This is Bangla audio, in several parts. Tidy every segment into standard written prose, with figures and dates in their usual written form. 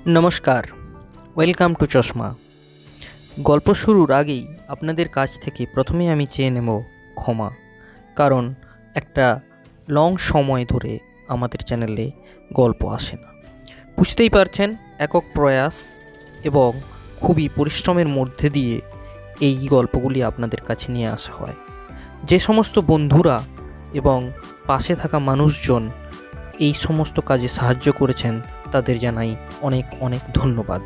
নমস্কার, ওয়েলকাম টু চশমা। গল্প শুরুর আগেই আপনাদের কাছ থেকে প্রথমে আমি চেয়ে নেব ক্ষমা, কারণ একটা লং সময় ধরে আমাদের চ্যানেলে গল্প আসে না। বুঝতেই পারছেন, একক প্রয়াস এবং খুবই পরিশ্রমের মধ্যে দিয়ে এই গল্পগুলি আপনাদের কাছে নিয়ে আসা হয়। যে সমস্ত বন্ধুরা এবং পাশে থাকা মানুষজন এই সমস্ত কাজে সাহায্য করেছেন তাদের জানাই অনেক অনেক ধন্যবাদ।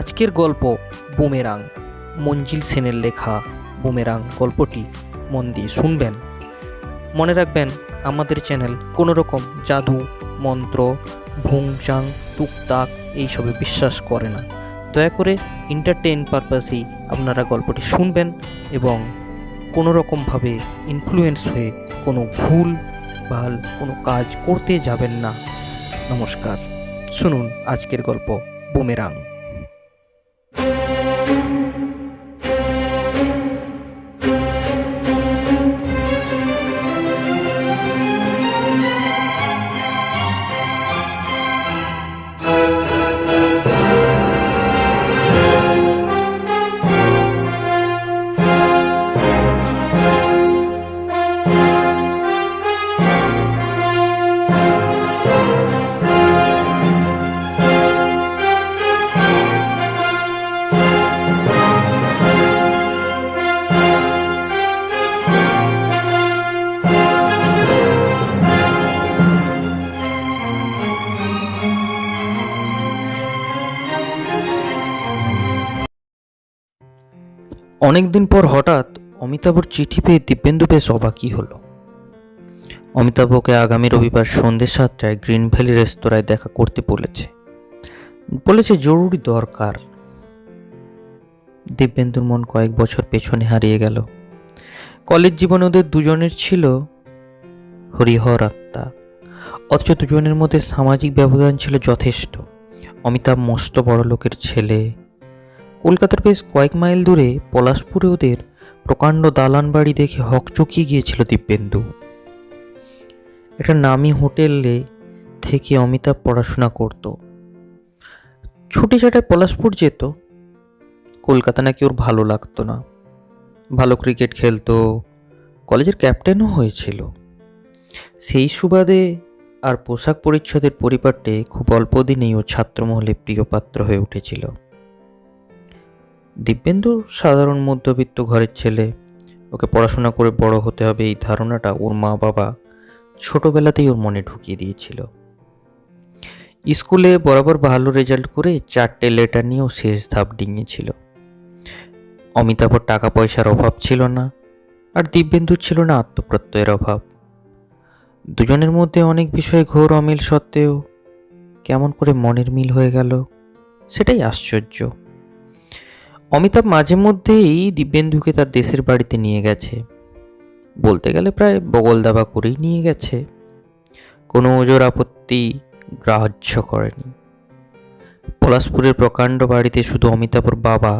আজকের গল্প বুমেরাং, মঞ্জিল সেনের লেখা বুমেরাং গল্পটি মন দিয়ে শুনবেন। মনে রাখবেন, আমাদের চ্যানেল কোনো রকম জাদু মন্ত্র ভুংচাং টুকটাক এইসবে বিশ্বাস করে না। দয়া করে এন্টারটেইন পারপাসেই আপনারা গল্পটি শুনবেন এবং কোনো রকমভাবে ইনফ্লুয়েন্স হয়ে কোনো ভুল ভাল কোনো কাজ করতে যাবেন না। নমস্কার, শুনুন আজকের গল্প বুমেরাং। অনেকদিন পর হঠাৎ অমিতাভর চিঠি পেয়ে দিব্যেন্দু বেশ অবাকই হলো। অমিতাভকে আগামী রবিবার সন্ধ্যে 7টায় গ্রিন ভ্যালি রেস্তোরাঁয় দেখা করতে বলেছে জরুরি দরকার। দিব্যেন্দুর মন কয়েক বছর পেছনে হারিয়ে গেল। কলেজ জীবনে ওদের দুজনের ছিল হরিহর আত্মা, অথচ দুজনের মধ্যে সামাজিক ব্যবধান ছিল যথেষ্ট। অমিতাভ মস্ত বড় লোকের ছেলে। কলকাতার বেশ কয়েক মাইল দূরে পলাশপুরে ওদের প্রকাণ্ড দালান বাড়ি দেখে হকচকিয়ে গিয়েছিল দিব্যেন্দু। একটা নামি হোটেলে থেকে অমিতাভ পড়াশোনা করত, ছুটি ছাটায় পলাশপুর যেত। কলকাতা নাকি ওর ভালো লাগতো না। ভালো ক্রিকেট খেলতো, কলেজের ক্যাপ্টেনও হয়েছিল। সেই সুবাদে আর পোশাক পরিচ্ছদের পরিপাটে খুব অল্প দিনেই ও ছাত্রমহলে প্রিয় পাত্র হয়ে উঠেছিল। দিব্যেন্দু সাধারণ মধ্যবিত্ত ঘরের ছেলে। ওকে পড়াশোনা করে বড় হতে হবে এই ধারণাটা ওর মা বাবা ছোটবেলাতেই ওর মনে ঢুকিয়ে দিয়েছিল। স্কুলে বরাবর ভালো রেজাল্ট করে 4টে লেটার নিয়েও শেষ ধাপ ডিঙিয়েছিল। অমিতাভর টাকা পয়সার অভাব ছিল না, আর দিব্যেন্দুর ছিল না আত্মপ্রত্যয়ের অভাব। দুজনের মধ্যে অনেক বিষয়ে ঘোর অমিল সত্ত্বেও কেমন করে মনের মিল হয়ে গেল, সেটাই আশ্চর্য। অমিতাভ মাঝে মধ্যেই দিব্যেন্দুকে তার দেশের বাড়িতে নিয়ে গেছে, বলতে গেলে প্রায় বগল দাবা করেই নিয়ে গেছে। কোনো ওজোর আপত্তি গ্রাহ্য করেনি। পলাশপুরের প্রকাণ্ড বাড়িতে শুধু অমিতাভর বাবা,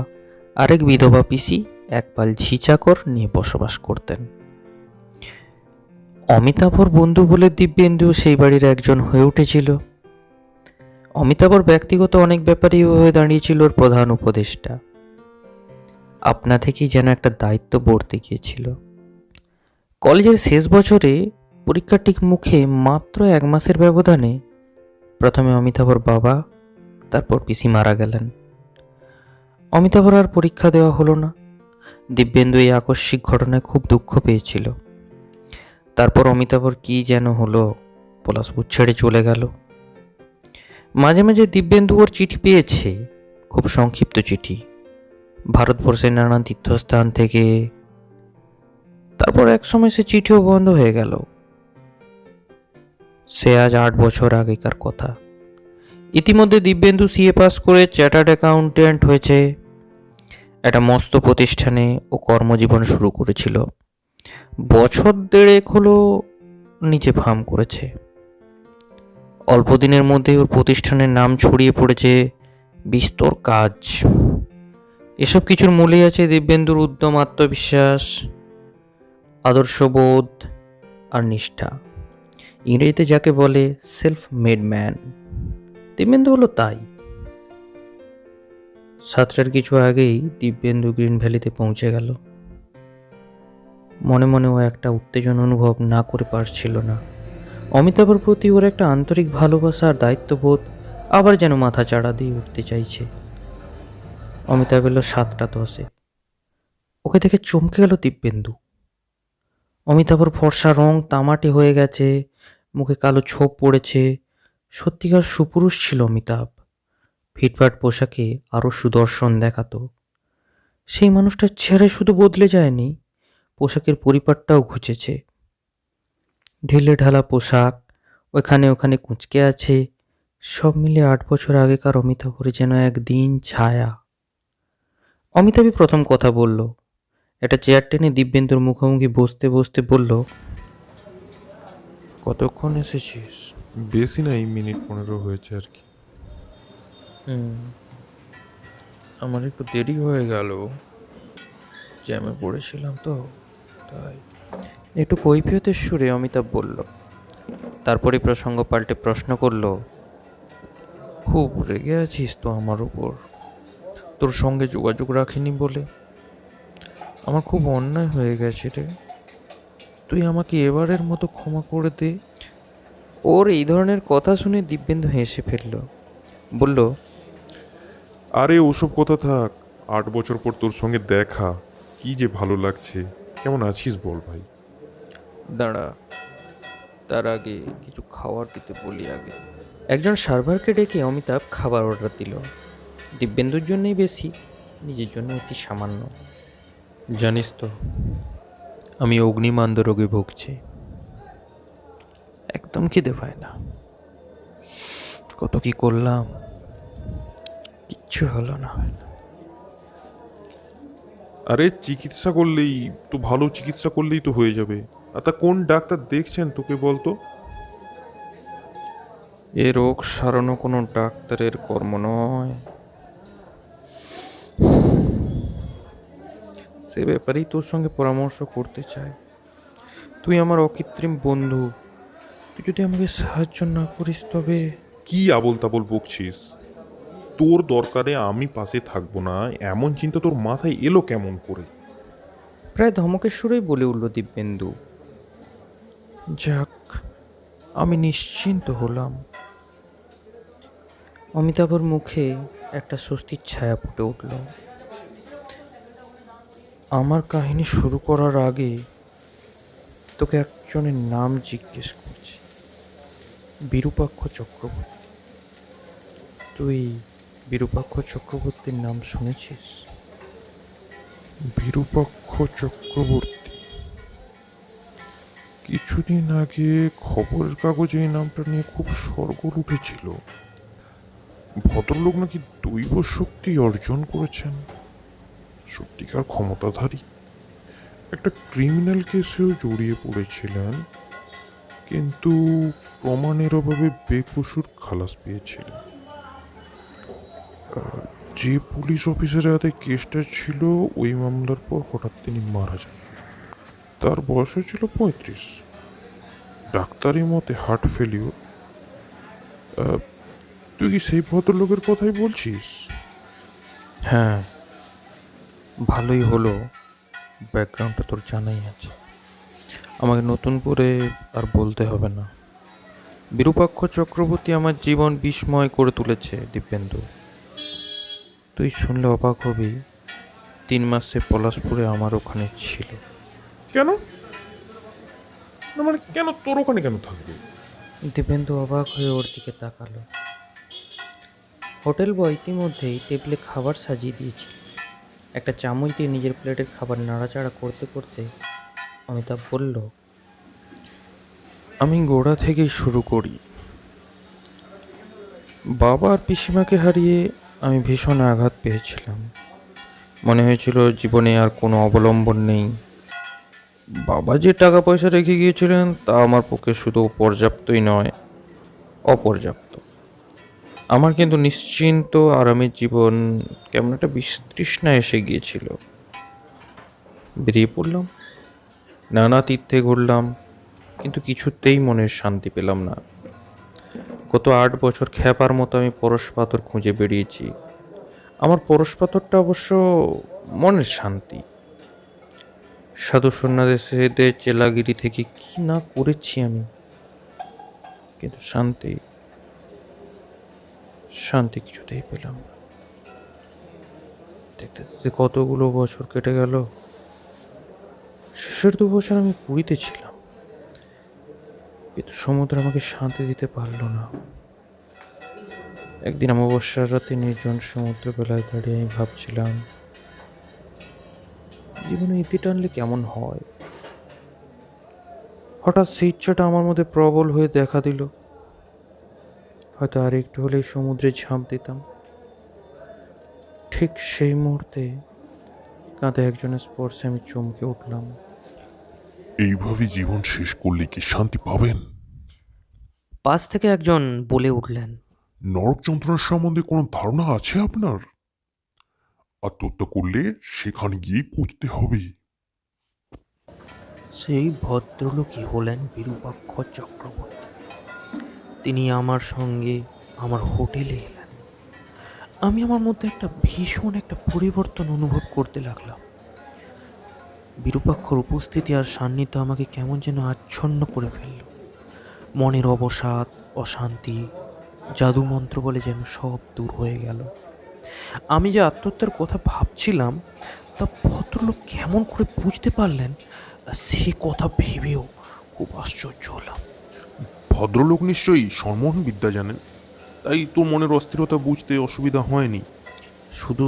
আরেক বিধবা পিসি, এক পাল ঝিচাকর নিয়ে বসবাস করতেন। অমিতাভর বন্ধু বলে দিব্যেন্দু সেই বাড়ির একজন হয়ে উঠেছিল। অমিতাভর ব্যক্তিগত অনেক ব্যাপারেই হয়ে দাঁড়িয়েছিল ওর প্রধান উপদেষ্টা। আপনা থেকেই যেন একটা দায়িত্ব বর্তে গিয়েছিল। কলেজের শেষ বছরে পরীক্ষার ঠিক মুখে মাত্র 1 মাসের ব্যবধানে প্রথমে অমিতাভর বাবা, তারপর পিসি মারা গেলেন। অমিতাভর আর পরীক্ষা দেওয়া হলো না। দিব্যেন্দু এই আকস্মিক ঘটনায় খুব দুঃখ পেয়েছিল। তারপর অমিতাভর কি যেন হলো, পলাশপুর ছেড়ে চলে গেল। মাঝে মাঝে দিব্যেন্দু ওর চিঠি পেয়েছে, খুব সংক্ষিপ্ত চিঠি, ভারতবর্ষের নানান তীর্থস্থান থেকে। তারপর একসময় সে চিঠিও বন্ধ হয়ে গেল। সে আজ 8 বছর আগেকার কথা। ইতিমধ্যে দিব্যেন্দু সিএ পাস করে চার্টার্ড অ্যাকাউন্ট্যান্ট হয়েছে। একটা মস্ত প্রতিষ্ঠানে ও কর্মজীবন শুরু করেছিল। বছর 1.5 হলো নিচে ফার্ম করেছে। অল্প দিনের মধ্যে ওর প্রতিষ্ঠানের নাম ছড়িয়ে পড়েছে, বিস্তর কাজ। এসব কিছুর মূলেই আছে দিব্যেন্দুর উদ্যম, আত্মবিশ্বাস, আদর্শবোধ আর নিষ্ঠা। ইংরেজিতে যাকে বলে সেলফ মেড ম্যান। দিব্যেন্দু হলো তাই। 7টার কিছু আগেই দিব্যেন্দু গ্রিন ভ্যালিতে পৌঁছে গেল। মনে মনে ও একটা উত্তেজনা অনুভব না করে পারছিল না। অমিতাভের প্রতি ওর একটা আন্তরিক ভালোবাসা আর দায়িত্ববোধ আবার যেন মাথা চাড়া দিয়ে উঠতে চাইছে। অমিতাভ এলো 7টা 10-এ। ওকে দেখে চমকে গেল দিব্যেন্দু। অমিতাভর ফর্সা রং তামাটে হয়ে গেছে, মুখে কালো ছোপ পড়েছে। সত্যিকার সুপুরুষ ছিল অমিতাভ। ফিটফাট পোশাকে আরও সুদর্শন দেখাতো। সেই মানুষটার চেহারা শুধু বদলে যায়নি, পোশাকের পরিপাটটাও ঘুচেছে। ঢিলে ঢালা পোশাক, ওখানে ওখানে কুঁচকে আছে, সব মিলে 8 বছর আগেকার অমিতাভরে যেন একদিন ছায়া। অমিতাভই প্রথম কথা বলল। একটা চেয়ার টেনে দিব্যেন্দুর মুখোমুখি বসতে বসতে বলল, কতক্ষণ এসেছিস? বেশি না, এই মিনিট 15 হয়েছে আর কি। আমার একটু দেরি হয়ে গেল, জ্যামে পড়েছিলাম তো তাই। একটু কৈফিয়তের সুরে অমিতাভ বলল। তারপরে প্রসঙ্গ পাল্টে প্রশ্ন করল, খুব রেগে আছিস তো আমার উপর? তোর সঙ্গে যোগাযোগ রাখিনি বলে? আমার খুব অন্যায় হয়ে গেছে রে, তুই আমাকে এবারের মতো ক্ষমা করে দে। ওর এই ধরনের কথা শুনে দিব্যেন্দু হেসে ফেলল। বলল, আরে ওসব কথা থাক, 8 বছর পর তোর সঙ্গে দেখা, কি যে ভালো লাগছে। কেমন আছিস বল ভাই? দাঁড়া, তার আগে কিছু খাওয়ার দিতে বলি আগে। একজন সার্ভারকে ডেকে অমিতাভ খাবার অর্ডার দিল। দিব্যেন্দুর জন্যই বেশি, নিজের জন্য অতি সামান্য। জানিস তো, আমি অগ্নিমান্দ রোগে ভুগছি, একদম খিদে পায় না। কত কি করলাম, কিচ্ছু হলো না। আরে চিকিৎসা করলেই তো, ভালো চিকিৎসা করলেই তো হয়ে যাবে। আর তা কোন ডাক্তার দেখছেন তোকে বলতো? এ রোগ সারানো কোনো ডাক্তারের কর্ম নয়, সে ব্যাপারেই তোর সঙ্গে পরামর্শ করতে চাই। তুই আমার অকৃত্রিম বন্ধু, তুই যদি আমাকে সাহায্য না করিস তবে। কি আবল তাবল বকছিস? তোর দরকারে আমি পাশে থাকবো না, এমন চিন্তা তোর মাথায় এলো কেমন করে? প্রায় ধমকের সুরেই বলে উঠল দিব্যেন্দু। যাক, আমি নিশ্চিন্ত হলাম। অমিতাভর মুখে একটা স্বস্তির ছায়া ফুটে উঠল। আমার কাহিনী শুরু করার আগে তোকে একজনের নাম জিজ্ঞেস করছি, বিরূপাক্ষ চক্রবর্তী। তুই বিরূপাক্ষ চক্রবর্তীর নাম শুনেছিস? বিরূপাক্ষ চক্রবর্তী? কিছুদিন আগে খবরের কাগজে এই নামটা নিয়ে খুব শোরগোল উঠেছিল। ভদ্রলোক নাকি দৈব শক্তি অর্জন করেছেন, সত্যিকার ক্ষমতাধারী। একটা ক্রিমিনাল কেসেও জড়িয়ে পড়েছিলেন, কিন্তু প্রমাণের অভাবে বেকসুর খালাস পেয়েছিলেন। যে পুলিশ অফিসারের হাতে কেসটা ছিল, ওই মামলার পর হঠাৎ তিনি মারা যান। তার বয়স ছিল 35। ডাক্তারি মতে হার্ট ফেলিওর। তুই কি সেই ভদ্রলোকের কথাই বলছিস? হ্যাঁ, ভালোই হলো ব্যাকগ্রাউন্ডটা তোর জানাই আছে, আমাকে নতুন করে আর বলতে হবে না। বিরূপাক্ষ চক্রবর্তী আমার জীবন বিস্ময় করে তুলেছে দিব্যেন্দু। তুই শুনলে অবাক হবি, 3 মাসে পলাশপুরে আমার ওখানে ছিল। কেন? না মানে কেন তোর ওখানে কেন থাকবে? দিব্যেন্দু অবাক হয়ে ওর দিকে তাকালো। হোটেল বয় ইতিমধ্যেই টেবিলে খাবার সাজিয়ে দিয়েছিল। একটা চামচ দিয়ে নিজের প্লেটের খাবার নাড়াচাড়া করতে করতে অমিতাভ বলল, আমি গোড়া থেকেই শুরু করি। বাবা আর পিসিমাকে হারিয়ে আমি ভীষণ আঘাত পেয়েছিলাম। মনে হয়েছিল জীবনে আর কোনো অবলম্বন নেই। বাবা যে টাকা পয়সা রেখে গিয়েছিলেন তা আমার পক্ষে শুধু পর্যাপ্তই নয়, অপর্যাপ্ত। আমার কিন্তু নিশ্চিন্ত আরামের জীবন কেমন একটা বিতৃষ্ণা এসে গিয়েছিল। বেরিয়ে পড়লাম, নানা তীর্থে ঘুরলাম, কিন্তু কিছুতেই মনের শান্তি পেলাম না। গত 8 বছর খ্যাপার মতো আমি পরশ পাথর খুঁজে বেরিয়েছি, আমার পরশপাথরটা অবশ্য মনের শান্তি। সাধু সন্ন্যাসীদের চেলাগিরি থেকে কি না করেছি আমি, কিন্তু শান্তি শান্তি কিছুতেই পেলাম না। দেখতে দেখতে কতগুলো বছর কেটে গেল। শেষের 2 বছর আমি পুরীতে ছিলাম, কিন্তু সমুদ্র আমাকে শান্তি দিতে পারলো না। একদিন অমাবস্যার রাতে নির্জন সমুদ্র বেলায় দাঁড়িয়ে আমি ভাবছিলাম, জীবনে ইতি টানলে কেমন হয়। হঠাৎ সেই ইচ্ছাটা আমার মধ্যে প্রবল হয়ে দেখা দিল, হয়তো আর একটু হলেই সমুদ্রে ঝাঁপ দিতাম। ঠিক সেই মুহূর্তে কাঁধে একজনের স্পর্শে আমি চমকে উঠলাম। এইভাবে জীবন শেষ করলে কি শান্তি পাবেন? পাশ থেকে একজন বলে উঠলেন, নরক যন্ত্রণার সম্বন্ধে কোনো ধারণা আছে আপনার? আত্মহত্যা করলে সেখানে গিয়ে পৌঁছতে হবে। সেই ভদ্রলোকই হলেন বিরূপাক্ষ চক্রবর্তী। তিনি আমার সঙ্গে আমার হোটেলে এলেন। আমি আমার মধ্যে একটা ভীষণ একটা পরিবর্তন অনুভব করতে লাগলাম। বিরূপাক্ষর উপস্থিতি আর সান্নিধ্য আমাকে কেমন যেন আচ্ছন্ন করে ফেলল। মনের অবসাদ, অশান্তি, জাদুমন্ত্র বলে যেন সব দূর হয়ে গেল। আমি যে আত্মহত্যার কথা ভাবছিলাম তা ভদ্রলোক কেমন করে বুঝতে পারলেন, সে কথা ভেবেও খুব আশ্চর্য হলাম। ভদ্রলোক নিশ্চয়ই সম্মোহন বিদ্যা জানেন, তাই তো মনের অস্থিরতা বুঝতে অসুবিধা হয়নি। শুধু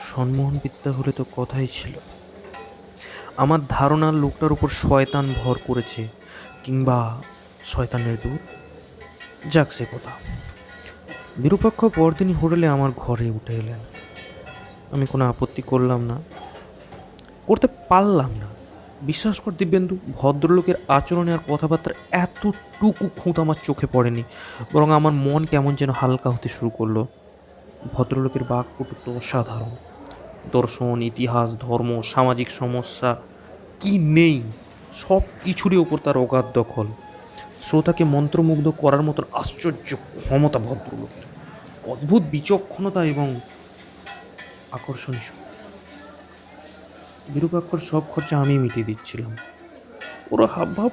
সম্মোহন বিদ্যা হলে তো কথাই ছিল। আমার ধারণার লোকটার উপর শয়তান ভর করেছে, কিংবা শয়তানের দূত, যাক সে কথা। বিরূপাক্ষ পরদিনই হোটেলে আমার ঘরে উঠে এলেন। আমি কোনো আপত্তি করলাম না, করতে পারলাম না। বিশ্বাস কর দিব্যেন্দু, ভদ্রলোকের আচরণে আর কথাবার্তার এতটুকু খুঁত আমার চোখে পড়েনি, বরং আমার মন কেমন যেন হালকা হতে শুরু করলো। ভদ্রলোকের বাকপটুত্ব অসাধারণ। দর্শন, ইতিহাস, ধর্ম, সামাজিক সমস্যা কি নেই, সব কিছুরই ওপর তার অগাধ দখল। শ্রোতাকে মন্ত্রমুগ্ধ করার মতন আশ্চর্য ক্ষমতা ভদ্রলোকের, অদ্ভুত বিচক্ষণতা এবং আকর্ষণীয়। বিরূপাক্ষর সব খরচা আমি মিটিয়ে দিচ্ছিলাম। ওরা হাবভাব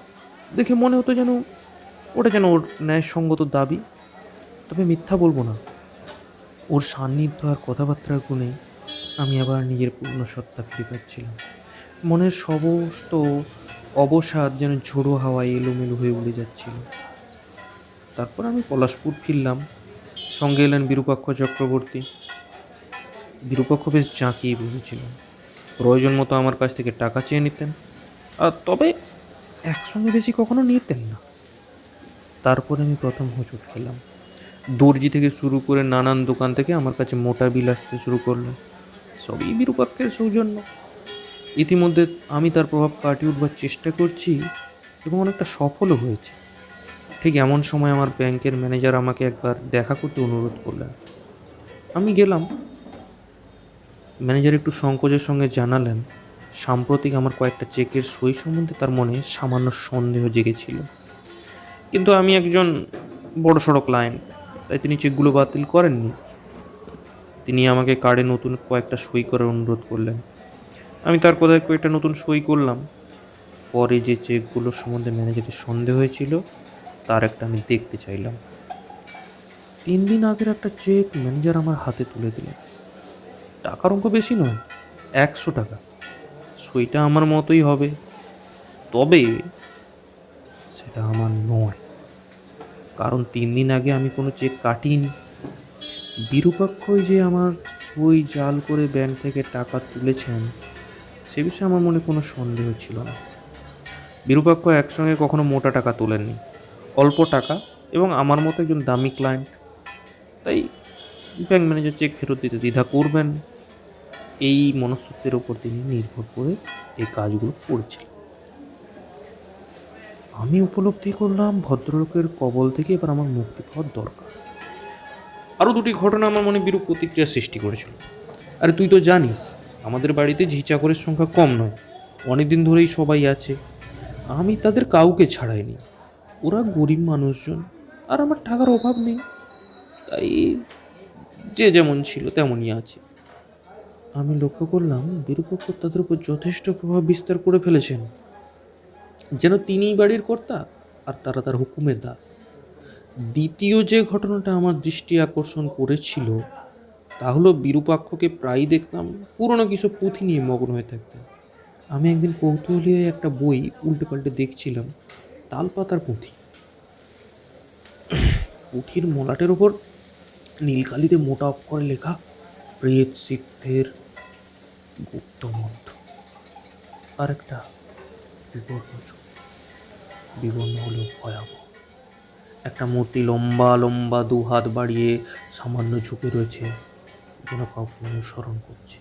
দেখে মনে হতো যেন ওর ন্যায়সঙ্গত দাবি। তবে মিথ্যা বলবো না, ওর সান্নিধ্য আর কথাবার্তার গুণে আমি আবার নিজের পূর্ণ সত্তা ফিরে পাচ্ছিলাম। মনের সমস্ত অবসাদ যেন ঝোড়ো হাওয়ায় এলোমেলো হয়ে উড়ে যাচ্ছিল। তারপর আমি পলাশপুর ফিরলাম। সঙ্গে এলেন বিরূপাক্ষ চক্রবর্তী। বিরূপাক্ষ বেশ জাঁকিয়ে বসেছিলেন। প্রয়োজন মতো আমার কাছ থেকে টাকা চেয়ে নিতেন, আর তবে একসঙ্গে বেশি কখনো নিতেন না। তারপরে আমি প্রথম হোঁচট খেলাম। দর্জি থেকে শুরু করে নানান দোকান থেকে আমার কাছে মোটা বিল আসতে শুরু করলো। সবই বিরূপাক্ষের সৌজন্য। ইতিমধ্যে আমি তার প্রভাব কাটিয়ে উঠবার চেষ্টা করছি এবং অনেকটা সফলও হয়েছে। ঠিক এমন সময় আমার ব্যাংকের ম্যানেজার আমাকে একবার দেখা করতে অনুরোধ করলেন। আমি গেলাম। ম্যানেজার একটু সংকোচের সঙ্গে জানালেন, সাম্প্রতিক আমার কয়েকটা চেকের সই সম্বন্ধে তার মনে সামান্য সন্দেহ জেগেছিল, কিন্তু আমি একজন বড়সড় ক্লায়েন্ট, তাই তিনি চেকগুলো বাতিল করেননি। তিনি আমাকে কার্ডে নতুন কয়েকটা সই করার অনুরোধ করলেন। আমি তার কথায় কয়েকটা নতুন সই করলাম। পরে যে চেকগুলো সম্বন্ধে ম্যানেজারের সন্দেহ হয়েছিল তার একটা আমি দেখতে চাইলাম। 3 দিন আগের একটা চেক ম্যানেজার আমার হাতে তুলে দিলেন। টাকার অঙ্ক বেশি নয়, 100 টাকা। সইটা আমার মতোই হবে, তবে সেটা আমার নয়, কারণ 3 দিন আগে আমি কোনো চেক কাটিনি। বিরূপাক্ষই যে আমার সই জাল করে ব্যাংক থেকে টাকা তুলেছেন সে বিষয়ে আমার মনে কোনো সন্দেহ ছিল না। বিরূপাক্ষ একসঙ্গে কখনো মোটা টাকা তোলেননি, অল্প টাকা, এবং আমার মতো একজন দামি ক্লায়েন্ট, তাই ব্যাংক ম্যানেজার চেক ফেরত দিতে দ্বিধা করবেন এই মনস্তত্ত্বের ওপর তিনি নির্ভর করে এই কাজগুলো করেছিলেন। আমি উপলব্ধি করলাম ভদ্রলোকের কবল থেকে এবার আমার মুক্তি পাওয়ার দরকার। আরও 2টি ঘটনা আমার মনে বিরূপ প্রতিক্রিয়া সৃষ্টি করেছিল। আরে তুই তো জানিস আমাদের বাড়িতে ঝি চাকরের সংখ্যা কম নয়, অনেক দিন ধরেই সবাই আছে। আমি তাদের কাউকে ছাড়াইনি। ওরা গরিব মানুষজন, আর আমার টাকার অভাব নেই, তাই যে যেমন ছিল তেমনই আছে। আমি লক্ষ্য করলাম বিরূপাক্ষ তাদের উপর যথেষ্ট প্রভাব বিস্তার করে ফেলেছেন, যেন তিনিই বাড়ির কর্তা আর তারা তার হুকুমের দাস। দ্বিতীয় যে ঘটনাটা আমার দৃষ্টি আকর্ষণ করেছিল তা হলো বিরূপাক্ষকে প্রায়ই দেখতাম পুরনো কিছু পুঁথি নিয়ে মগ্ন হয়ে থাকতেন। আমি একদিন কৌতূহলী হয়ে একটা বই উল্টে পাল্টে দেখছিলাম, তালপাতার পুঁথি। পুঁথির মলাটের ওপর নীলকালিতে মোটা অক্ষরে লেখা প্রেত সিদ্ধের গুপ্ত মন্ত্র, আর একটা বিবর্ণ ছবি। বিবর্ণ হলেও ভয়াবহ। একটা মূর্তি লম্বা লম্বা দু হাত বাড়িয়ে সামান্য ঝুঁকে রয়েছে, যেন কাউকে অনুসরণ করছে।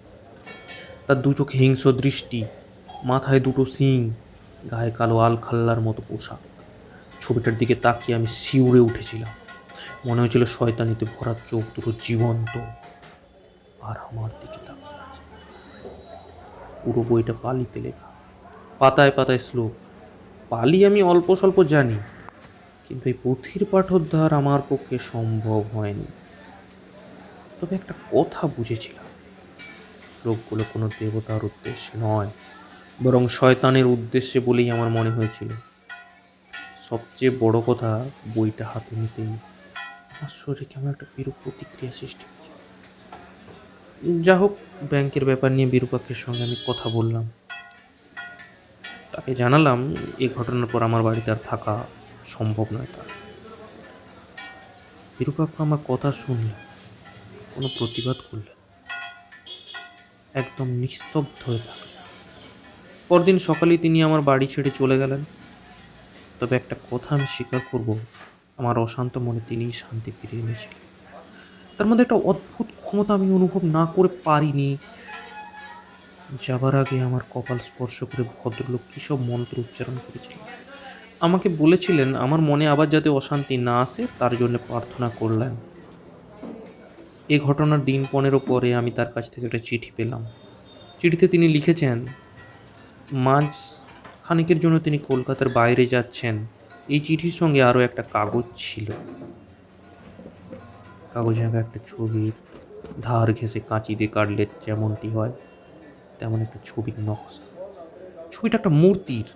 তার দু চোখে হিংস্র দৃষ্টি, মাথায় দুটো শিং, গায়ে কালো আলখাল্লার মতো পোশাক। ছবিটার দিকে তাকিয়ে আমি শিউরে উঠেছিলাম। মনে হয়েছিল শয়তানিতে ভরা চোখ দুটো জীবন্ত আর আমার দিকে তাকিয়ে আছে। পুরো বইটা পালিতে লেখা, পাতায় পাতায় শ্লোক। পালি আমি অল্প স্বল্প জানি, কিন্তু এই পুঁথির পাঠোদ্ধার আমার পক্ষে সম্ভব হয়নি। তবে একটা কথা বুঝেছিলাম, শ্লোকগুলো কোনো দেবতার উদ্দেশ্যে নয়, বরং শয়তানের উদ্দেশ্যে বলেই আমার মনে হয়েছিল। সবচেয়ে বড় কথা, বইটা হাতে নিতেই আমার শরীরে কেমন একটা বিরূপ প্রতিক্রিয়া সৃষ্টি হয়েছে। যা হোক, ব্যাংকের ব্যাপার নিয়ে বিরূপাক্ষের সঙ্গে আমি কথা বললাম। তাকে জানালাম এই ঘটনার পর আমার বাড়িতে আর থাকা সম্ভব নয় তার। বিরূপাক্ষ আমার কথা শুনলেন, কোনো প্রতিবাদ করলেন, একদম নিস্তব্ধ হয়ে থাকলেন। পরদিন সকালেই তিনি আমার বাড়ি ছেড়ে চলে গেলেন। তবে একটা কথা আমি স্বীকার করব, আমার অশান্ত মনে তিনিই শান্তি ফিরিয়ে এনেছিলেন। তার মধ্যে একটা অদ্ভুত ক্ষমতা আমি অনুভব না করে পারিনি। যাবার আগে আমার কপাল স্পর্শ করে ভদ্রলোক কী সব মন্ত্র উচ্চারণ করেছিলেন। আমাকে বলেছিলেন আমার মনে আবার যাতে অশান্তি না আসে তার জন্য প্রার্থনা করলেন। এ ঘটনার দিন 15 পরে আমি তার কাছ থেকে একটা চিঠি পেলাম। চিঠিতে তিনি লিখেছেন, মাঝ খানিকের জন্য তিনি কলকাতার বাইরে যাচ্ছেন। এই চিঠির সঙ্গে আরও একটা কাগজ ছিল। কাগজে আঁকা একটা ছবির ধার ঘেঁষে কাঁচি দিয়ে কাটলে যেমনটি হয় তেমন একটা ছবির নকশা। ছবিটা একটা মূর্তির।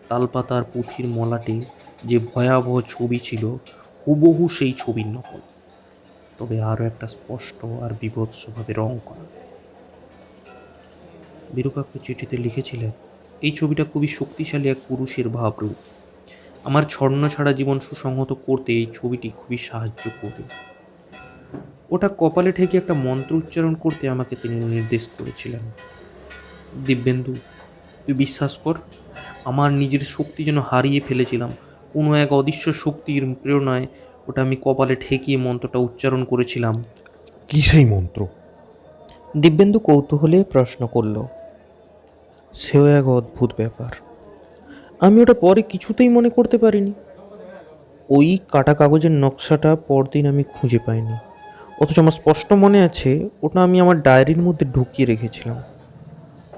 তালপাতার পুঁথির মলাটে যে ভয়াবহ ছবি ছিল হুবহু সেই ছবির নকল, তবে আরও একটা স্পষ্ট আর বীভৎসভাবে রং করা। বিরূপাক্ষ চিঠিতে লিখেছিলেন, এই ছবিটা খুবই শক্তিশালী এক পুরুষের ভাবরূপ। আমার ছন্ন ছাড়া জীবন সুসংহত করতে এই ছবিটি খুবই সাহায্য করবে। ওটা কপালে ঠেকে একটা মন্ত্র উচ্চারণ করতে আমাকে তিনি নির্দেশ করেছিলেন। দিব্যেন্দু, তুই বিশ্বাস কর, আমার নিজের শক্তি যেন হারিয়ে ফেলেছিলাম। কোনো এক অদৃশ্য শক্তির প্রেরণায় ওটা আমি কপালে ঠেকিয়ে মন্ত্রটা উচ্চারণ করেছিলাম। কি সেই মন্ত্র? দিব্যেন্দু কৌতূহলে প্রশ্ন করল। সেও এক অদ্ভুত ব্যাপার। আমি ওটা পরে কিছুতেই মনে করতে পারিনি। ওই কাটা কাগজের নকশাটা পরদিন আমি খুঁজে পাইনি, অথচ আমার স্পষ্ট মনে আছে ওটা আমি আমার ডায়েরির মধ্যে ঢুকিয়ে রেখেছিলাম।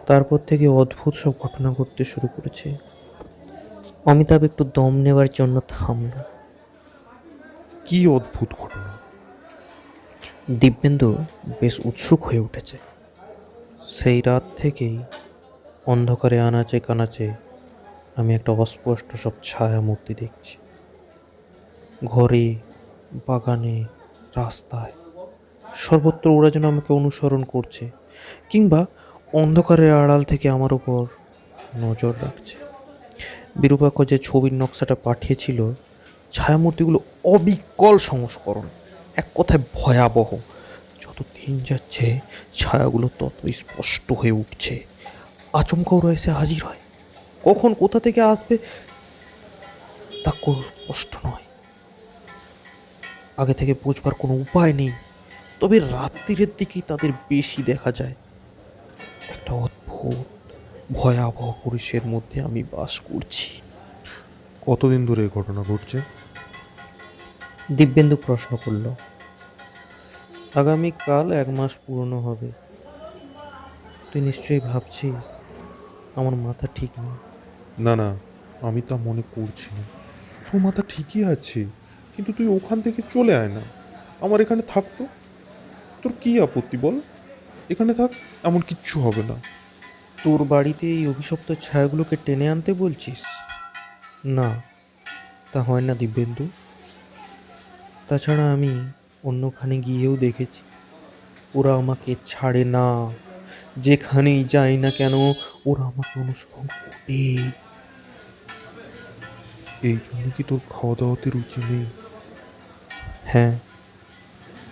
তারপর থেকে অদ্ভুত সব ঘটনা ঘটতে শুরু করেছে। অমিতাভ একটু দম নেবার জন্য থামল। কি অদ্ভুত ঘটনা? দিব্যেন্দু বেশ উৎসুক হয়ে উঠেছে। সেই রাত থেকেই অন্ধকারে আনাচে কানাচে আমি একটা অস্পষ্ট সব ছায়া মূর্তি দেখছি। ঘরে, বাগানে, রাস্তায়, সর্বত্র ওরা যেন আমাকে অনুসরণ করছে, কিংবা অন্ধকারের আড়াল থেকে আমার উপর নজর রাখছে। বিরূপাক্ষ যে ছবির নকশাটা পাঠিয়েছিল, ছায়ামূর্তিগুলো অবিকল সংস্করণ, এক কথায় ভয়াবহ। যত দিন যাচ্ছে ছায়াগুলো ততই স্পষ্ট হয়ে উঠছে। আচমকা ওরা এসে হাজির হয়, কখন কোথা থেকে আসবে তা স্পষ্ট নয়। আগে থেকে বুঝবার কোনো উপায় নেই, তবে রাত্রির দিকেই তাদের বেশি দেখা যায়। একটা অদ্ভুত ভয়াবহ পরিবেশের মধ্যে আমি বাস করছি। কতদিন ধরে এই ঘটনা ঘটছে? দিব্যেন্দু প্রশ্ন করল। আগামীকাল 1 মাস পুরনো হবে। তুই নিশ্চয়ই ভাবছিস আমার মাথা ঠিক নেই। না না, আমি তা মনে করছি না। তোর মাথা ঠিকই আছে, কিন্তু তুই ওখান থেকে চলে আয় না, আমার এখানে থাকতো। তোর কি আপত্তি বল? এখানে থাক, এমন কিচ্ছু হবে না। তোর বাড়িতে এই অভিশপ্ত ছায়াগুলোকে টেনে আনতে বলছিস? না, তা হয় না দিব্যেন্দু। তাছাড়া আমি অন্যখানে গিয়েও দেখেছি, ওরা আমাকে ছাড়ে না। যেখানেই যাই না কেন, ওরা আমাকে অনুসরণ করবে। এই জন্য কি তোর খাওয়া দাওয়াতে রুচি নেই? হ্যাঁ,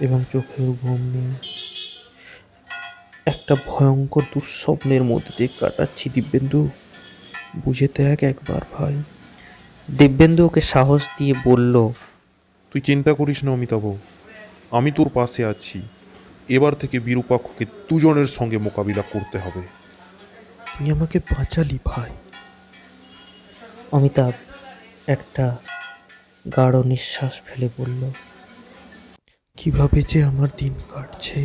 এবং চোখের ঘুম নেই। একটা ভয়ঙ্কর দুঃস্বপ্নের মধ্যে দিয়ে কাটাচ্ছি দিব্যেন্দু। বুঝে দেখ একবার ভাই। দিব্যেন্দু ওকে সাহস দিয়ে বলল, তুই চিন্তা করিস না অমিতাভ, আমি তোর পাশে আছি। এবার থেকে বিরূপাক্ষকে দুজনের সঙ্গে মোকাবিলা করতে হবে। তুই আমাকে বাঁচালি ভাই। অমিতাভ একটা গাঢ় নিঃশ্বাস ফেলে বলল, কিভাবে যে আমার দিন কাটছে।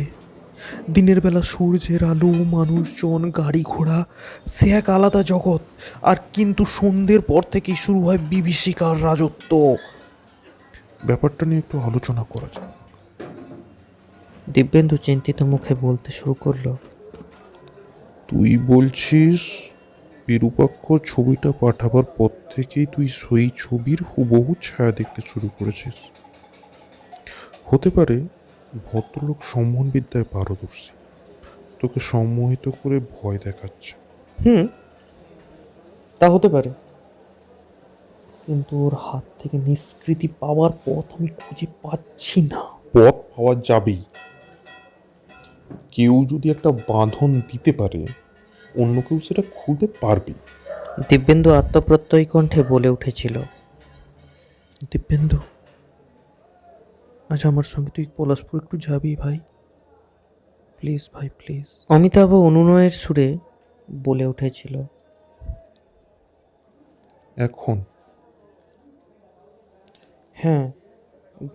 দিনের বেলা সূর্যের আলো, মানুষজন, গাড়ি ঘোড়া, সে এক আলাদা জগৎ। আর কিন্তু সন্ধ্যের পর থেকেই শুরু হয় বিভীষিকার রাজত্ব। ব্যাপারটা নিয়ে একটু আলোচনা করা যাক। দিব্যেন্দু চিন্তিত মুখে বলতে শুরু করলো, তুই বলছিস বিরূপাক্ষ ছবিটা পাঠাবার পর থেকেই তুই সেই ছবির হুবহু ছায়া দেখতে শুরু করেছিস। হতে পারে ভদ্রলোক সম্মোহনবিদ্যায় পারদর্শী, তোকে সম্মোহিত করে ভয় দেখাচ্ছে। তা হতে পারে, কিন্তু ওর হাত থেকে নিষ্কৃতি পাওয়ার পথ আমি খুঁজে পাচ্ছি না। পথ পাওয়া যাবেই। কেউ যদি একটা বাঁধন দিতে পারে, অন্য কেউ সেটা খুলতে পারবে। দিব্যেন্দু আত্মপ্রত্যয়ী কণ্ঠে বলে উঠেছিল, দিব্যেন্দু, আজ আমার সঙ্গে তুই পলাশপুর একটু যাবি ভাই? প্লিজ ভাই, প্লিজ। অমিতাভ অনুনয়ের সুরে বলে উঠেছিল, এখন হ্যাঁ,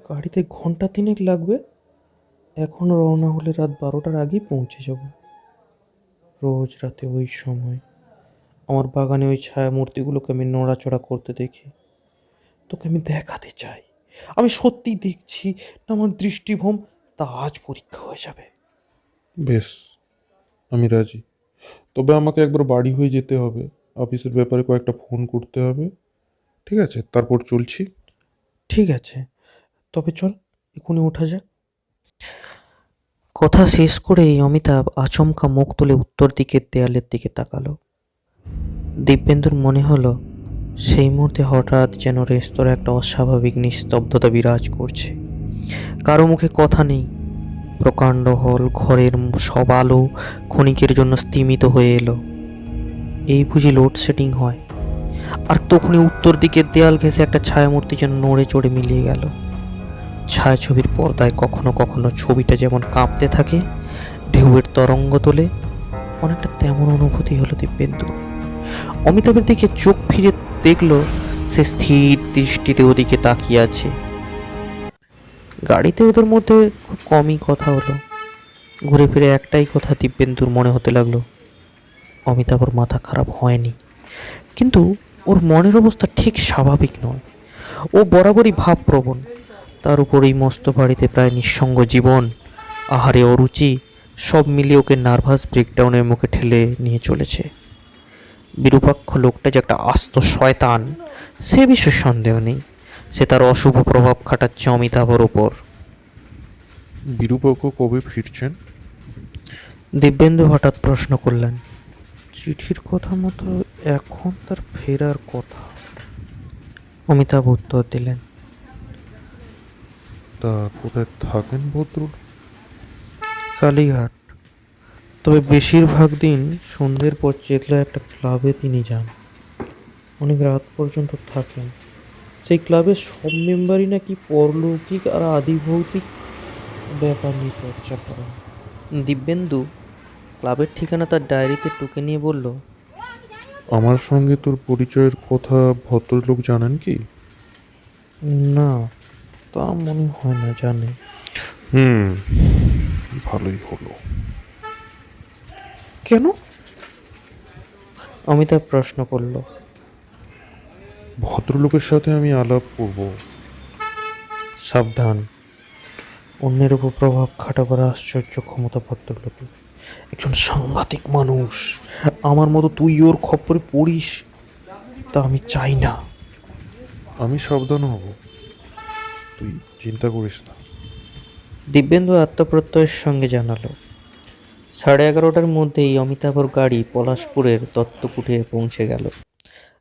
গাড়িতে ঘন্টা তিনেক লাগবে। এখন রওনা হলে রাত 12টার আগেই পৌঁছে যাব। রোজ রাতে ওই সময় আমার বাগানে ওই ছায়া মূর্তিগুলোকে আমি নড়াচড়া করতে দেখি। তোকে আমি দেখাতে চাই আমি সত্যিই দেখছি না আমার দৃষ্টিভ্রম, তা আজ পরীক্ষা হয়ে যাবে। বেশ, আমি রাজি। তবে আমাকে একবার বাড়ি হয়ে যেতে হবে, অফিসের ব্যাপারে কয়েকটা ফোন করতে হবে। ঠিক আছে, তারপর চলছি। ঠিক আছে, তবে চল এখনই ওঠা যাক। কথা শেষ করেই অমিতাভ আচমকা মুখ তুলে উত্তর দিকের দেয়ালের দিকে তাকালো। দিব্যেন্দুর মনে হলো সেই মুহূর্তে হঠাৎ যেন রেস্তোরাঁ একটা অস্বাভাবিক নিস্তব্ধতা বিরাজ করছে। কারো মুখে কথা নেই। প্রকাণ্ড হল ঘরের সব আলো ক্ষণিকের জন্য স্তিমিত হয়ে এলো। এই বুঝি লোডশেডিং হয়। আর তখনই উত্তর দিকের দেয়াল ঘেঁষে একটা ছায়ামূর্তি যেন নড়ে চড়ে মিলিয়ে গেল। ছায়াছবির পর্দায় কখনো কখনো ছবিটা যেমন কাঁপতে থাকে, ঢেউয়ের তরঙ্গ তোলে, অনেকটা তেমন অনুভূতি হলো দিব্যেন্দু। অমিতাভের দিকে চোখ ফিরে দেখলো সে স্থির দৃষ্টিতে ওদিকে তাকিয়ে আছে। গাড়িতে ওদের মধ্যে খুব কমই কথা হলো। ঘুরে ফিরে একটাই কথা দিব্যেন্দুর মনে হতে লাগলো, অমিতাভর মাথা খারাপ হয়নি, কিন্তু ওর মনের অবস্থা ঠিক স্বাভাবিক নয়। ও বরাবরই ভাবপ্রবণ, তার উপর এই মস্ত বাড়িতে প্রায় নিঃসঙ্গ জীবন, আহারে অরুচি, সব মিলিয়ে ওকে নার্ভাস ব্রেকডাউনের মুখে ঠেলে নিয়ে চলেছে। বিরূপাক্ষ লোকটা যে একটা আস্ত শয়তান সে বিষয়ে সন্দেহ নেই। সে তার অশুভ প্রভাব খাটাচ্ছে অমিতাভর ওপর। বিরূপাক্ষ কবে ফিরছেন? দিব্যেন্দু হঠাৎ প্রশ্ন করলেন। চিঠির কথা মতো এখন তার ফেরার কথা। অমিতাভ উত্তর দিলেন, তা কোথায় থাকেন ভদ্রলোক? কালীঘাট, তবে বেশিরভাগ দিন সন্ধ্যের পর চেতলা একটা ক্লাবে তিনি যান। অনেক রাত পর্যন্ত থাকেন। সেই ক্লাবের সব মেম্বারই নাকি পরলৌকিক আর আদিভৌতিক ব্যাপার নিয়ে চর্চা করেন। দিব্যেন্দু ক্লাবের ঠিকানা তার ডায়েরিতে টুকে নিয়ে বলল, আমার সঙ্গে তোর পরিচয়ের কথা ভদ্রলোক জানেন কি? না, তা মনে হয় না জানে। ভালোই হলো। কেন? অমিতাভ প্রশ্ন করল। ভদ্রলোকের সাথে আমি আলাপ করব। সাবধান, অন্যের উপর প্রভাব খাটাবার আশ্চর্য ক্ষমতা ভদ্রলোকের। একজন সাংঘাতিক মানুষ। আমার মতো তুই ওর খপ্পরে পড়িস তা আমি চাই না। আমি সাবধান হব, তুই চিন্তা করিস না। দিব্যেন্দু আত্মপ্রত্যয়ের সঙ্গে জানালো। 11:30টার মধ্যেই অমিতাভর গাড়ি পলাশপুরের দত্তকুটিরে পৌঁছে গেল।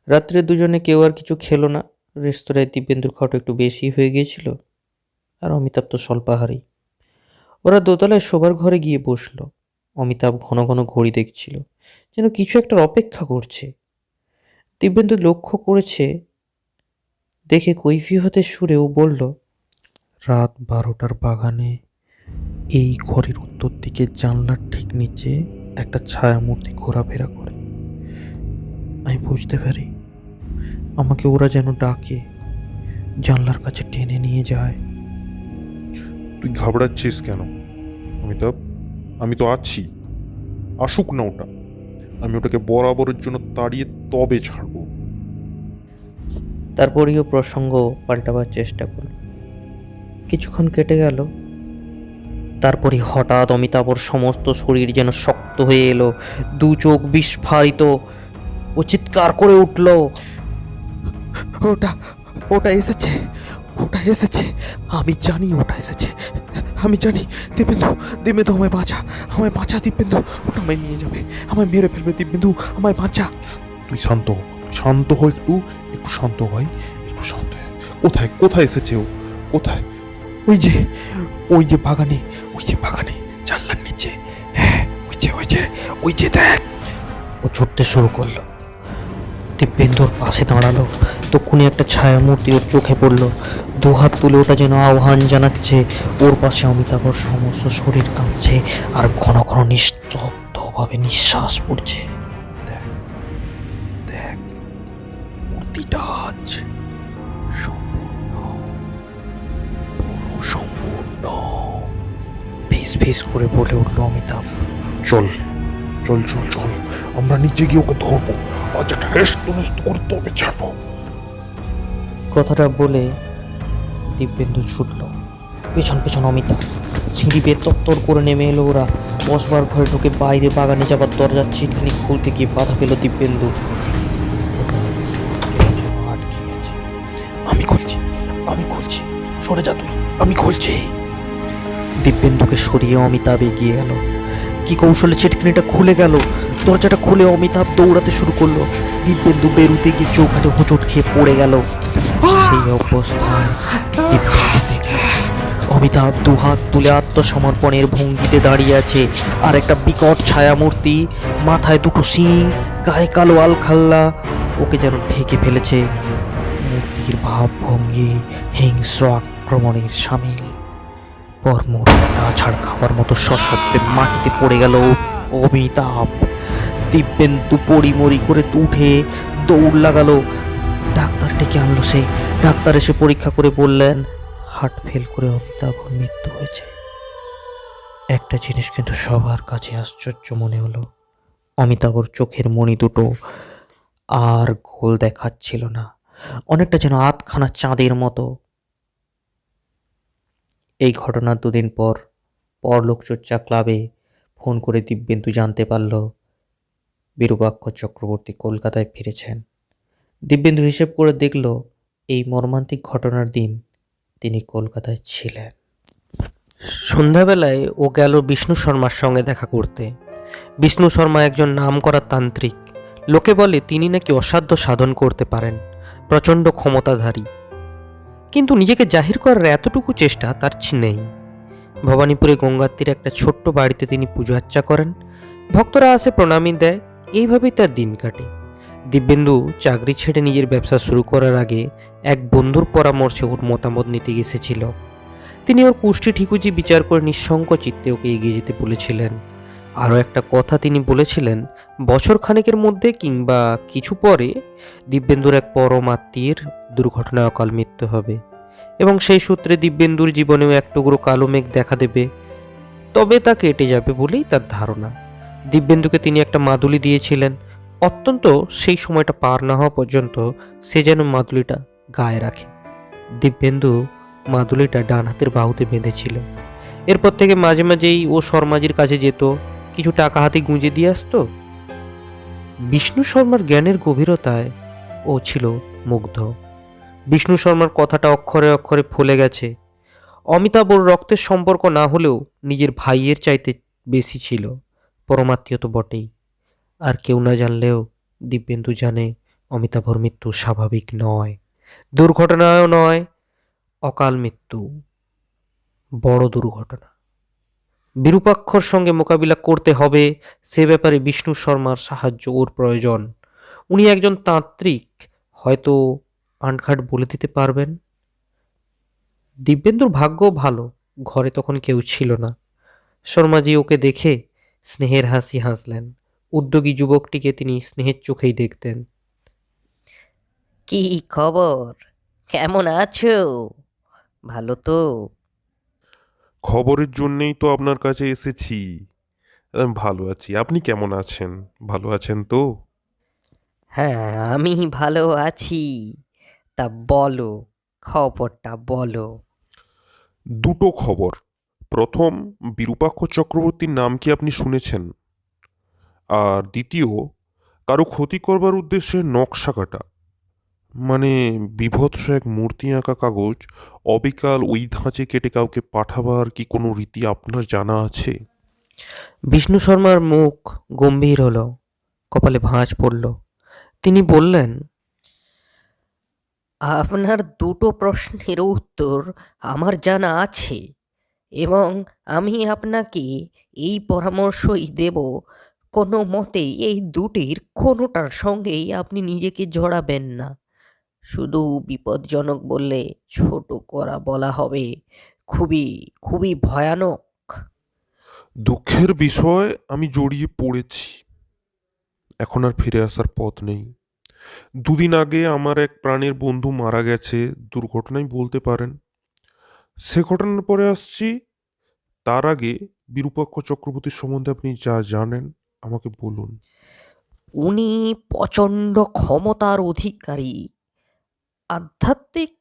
রাত্রে দুজনে কেউ আর কিছু খেলো না। রেস্তোরাঁয় দিব্যেন্দুর খাওয়াটা একটু বেশি হয়ে গিয়েছিল, আর অমিতাভ তো স্বল্পাহারী। ওরা দোতলায় শোবার ঘরে গিয়ে বসলো। অমিতাভ ঘন ঘন ঘড়ি দেখছিল, যেন কিছু একটার অপেক্ষা করছে। দিব্যেন্দু লক্ষ্য করেছে দেখে কৈফিয়তের সুরে ও বলল, রাত 12টার বাগানে এই ঘরের উত্তর দিকে জানলার ঠিক নিচে একটা ছায়ামূর্তি ঘোরাফেরা করে। আমি বুঝতে পারি আমাকে ওরা যেন ডাকে, জানলার কাছে টেনে নিয়ে যায়। তুই ঘাবড়াচ্ছিস কেন অমিতাভ? আমি তো আছি, আসুক না ওটা। আমি ওটাকে বরাবরের জন্য তাড়িয়ে তবে ছাড়বো। তারপরেও প্রসঙ্গ পাল্টাবার চেষ্টা করল। কিছুক্ষণ কেটে গেল। তারপরে হঠাৎ অমিতাভর সমস্ত শরীর যেন শক্ত হয়ে এলো, দু চোখ বিস্ফারিত। ও চিৎকার করে উঠল, ওটা ওটা এসেছে, ওটা এসেছে, আমি জানি ওটা এসেছে, আমি জানি। দিব্যেন্দু, দিব্যেন্দু আমায় বাঁচা, আমায় বাঁচা দিব্যেন্দু, ওটা আমায় নিয়ে যাবে, আমায় মেরে ফেলবে দিব্যেন্দু, আমায় বাঁচা। তুই শান্ত হ, শান্ত হ, একটু একটু শান্ত হ ভাই, একটু শান্ত হ। কোথায় কোথায় এসেছে ও? কোথায়? ওই যে ওই যে বাগানে, ওই যে বাগানে জানলার নিচে, হ্যাঁ ওই যে ওই যে ওই যে দেখ। ও ছুটতে শুরু করলো। দিব্যেন্দুর পাশে দাঁড়ালো। তক্ষুনি একটা ছায়ামূর্তি ওর চোখে পড়লো। দুহাত তুলে ওটা যেন আহ্বান জানাচ্ছে। ওর পাশে অমিতাভর সমস্ত শরীর কাঁপছে, আর ঘন ঘন নিস্তব্ধভাবে নিঃশ্বাস পড়ছে। দেখ দেখ, মূর্তিটা আজ সম্পূর্ণ, পুরো সম্পূর্ণ। ফিস ফিস করে বলে উঠল অমিতাভ। চল চল চল চল, আমরা নিচে গিয়ে ওকে ধরবো, আজ একটা হেস্ত নেস্ত করে তবে ছাড়বো। কথাটা বলে দিব্যেন্দু ছুটল। পেছন পেছন অমিতাভ। সিঁড়ি বেয়ে তত্তর করে নেমে এলো ওরা। বসবার ঘরে ঢুকে বাইরে বাগানে যাবার দরজার ছিটখানি খুলতে গিয়ে বাধা পেল দিব্যেন্দু। আটকে গেছে। আমি খুলছি, আমি খুলছি, সরে যা তুই, আমি খুলছি। দিব্যেন্দুকে সরিয়ে অমিতাভ এগিয়ে গেল। কি কৌশলে চিটকিনিটা খুলে গেল। দরজাটা খুলে অমিতাভ দৌড়াতে শুরু করলো। দিব্যেন্দু বেরুতে গিয়ে চৌকাঠে হোঁচট খেয়ে পড়ে গেল। সেই অবস্থায় দিব্যেন্দু দেখল অমিতাভ দুহাত তুলে আত্মসমর্পণের ভঙ্গিতে দাঁড়িয়ে আছে, আর একটা বিকট ছায়ামূর্তি, মাথায় দুটো শিং, গায়ে কালো আলখাল্লা, ওকে যেন ঢেকে ফেলেছে। মূর্তির ভাবভঙ্গি হিংস্র আক্রমণের সামিল। পর মুহূর্তে আছাড় খাওয়ার মতো সশব্দে মাটিতে পড়ে গেল অমিতাভ। দিব্যেন্দু পড়িমড়ি করে উঠে দৌড় লাগালো। ডাক্তার ডেকে আনলো সে। ডাক্তার এসে পরীক্ষা করে বললেন, হার্ট ফেল করে অমিতাভর মৃত্যু হয়েছে। একটা জিনিস কিন্তু সবার কাছে আশ্চর্য মনে হলো, অমিতাভর চোখের মণি দুটো আর গোল দেখাচ্ছিল না, অনেকটা যেন আধখানা চাঁদের মতো। এই ঘটনার দুদিন পর পরলোকচর্চা ক্লাবে ফোন করে দিব্যেন্দু জানতে পারল বিরূপাক্ষ চক্রবর্তী কলকাতায় ফিরেছেন। দিব্যেন্দু হিসেব করে দেখল এই মর্মান্তিক ঘটনার দিন তিনি কলকাতায় ছিলেন। সন্ধ্যাবেলায় ও গেল বিষ্ণু শর্মার সঙ্গে দেখা করতে। বিষ্ণু শর্মা একজন নামকরা তান্ত্রিক। লোকে বলে তিনি নাকি অসাধ্য সাধন করতে পারেন, প্রচণ্ড ক্ষমতাধারী। কিন্তু নিজেকে জাহির করার এতটুকু চেষ্টা তার নেই। ভবানীপুরে গঙ্গার তীরে একটা ছোট্ট বাড়িতে তিনি পুজো আর্চা করেন। ভক্তরা আসে, প্রণামী দেয়, এইভাবেই তার দিন কাটে। দিব্যেন্দু চাকরি ছেড়ে নিজের ব্যবসা শুরু করার আগে এক বন্ধুর পরামর্শে ওর মতামত নিতে এসেছিল। তিনি ওর কুষ্টি ঠিকুজি বিচার করে নিঃসংক চিত্তে ওকে এগিয়ে যেতে বলেছিলেন। আরও একটা কথা তিনি বলেছিলেন, বছর খানেকের মধ্যে কিংবা কিছু পরে দিব্যেন্দুর এক পরম আত্মীয়ের দুর্ঘটনায় অকাল মৃত্যু হবে, এবং সেই সূত্রে দিব্যেন্দুর জীবনেও এক টুকরো কালো মেঘ দেখা দেবে। তবে তা কেটে যাবে বলেই তার ধারণা। দিব্যেন্দুকে তিনি একটা মাদুলি দিয়েছিলেন। অত্যন্ত সেই সময়টা পার না হওয়া পর্যন্ত সে যেন মাদুলিটা গায়ে রাখে। দিব্যেন্দু মাদুলিটা ডান হাতের বাহুতে বেঁধেছিল। এরপর থেকে মাঝে মাঝেই ও শর্মাজির কাছে যেত, কিছু টাকা হাতে গুঁজে দিয়ে আসতো। বিষ্ণু শর্মার জ্ঞানের গভীরতায় ও ছিল মুগ্ধ। বিষ্ণু শর্মার কথাটা অক্ষরে অক্ষরে ফলে গেছে। অমিতাভ ওর রক্তের সম্পর্ক না হলেও নিজের ভাইয়ের চাইতে বেশি ছিল, পরমাত্মীয় তো বটেই। আর কেউ না জানলেও দিব্যেন্দু জানে অমিতাভর মৃত্যু স্বাভাবিক নয়, দুর্ঘটনাও নয়, অকাল মৃত্যু, বড় দুর্ঘটনা। বিরূপাক্ষর সঙ্গে মোকাবিলা করতে হবে, সে ব্যাপারে বিষ্ণু শর্মার সাহায্য ওর প্রয়োজন। উনি একজন তান্ত্রিক, হয়তো আনখাট বলে দিতে পারবেন। দিব্যেন্দুর ভাগ্য ভালো, ঘরে তখন কেউ ছিল না। শর্মাজি ওকে দেখে স্নেহের হাসি হাসলেন। উদ্যোগী যুবকটিকে তিনি স্নেহের চোখেই দেখতেন। কি খবর? কেমন আছো? ভালো তো? খবরের জন্যেই তো আপনার কাছে এসেছি। ভালো আছি, আপনি কেমন আছেন? ভালো আছেন তো? হ্যাঁ, আমি ভালো আছি। তা বলো, খবরটা বলো। দুটো খবর। প্রথম, বিরূপাক্ষ চক্রবর্তীর নাম কি আপনি শুনেছেন? আর দ্বিতীয়, কারো ক্ষতি করবার উদ্দেশ্যে নকশা কাটা, মানে বীভৎস এক মূর্তি আঁকা কাগজ অবিকাল ওই ধাঁচে কেটে কাউকে পাঠাবার কি কোনো রীতি আপনার জানা আছে? বিষ্ণু শর্মার মুখ গম্ভীর হলো, কপালে ভাঁজ পড়ল। তিনি বললেন, আপনার দুটো প্রশ্নের উত্তর আমার জানা আছে, এবং আমি আপনাকে এই পরামর্শই দেব, কোনো মতেই এই দুটির কোনোটার সঙ্গেই আপনি নিজেকে জড়াবেন না। শুধু বিপজ্জনক বললে ছোট করা বলা হবে, খুবই খুবই ভয়ানক। দুঃখের বিষয়, আমি জড়িয়ে পড়েছি। এখন আর ফিরে আসার পথ নেই। দুদিন আগে আমার এক প্রাণের বন্ধু মারা গেছে, দুর্ঘটনাই বলতে পারেন। সে ঘটনার পরে আসছি। তার আগে বিরূপাক্ষ চক্রবর্তীর সম্বন্ধে আপনি যা জানেন আমাকে বলুন। উনি প্রচণ্ড ক্ষমতার অধিকারী। আধ্যাত্মিক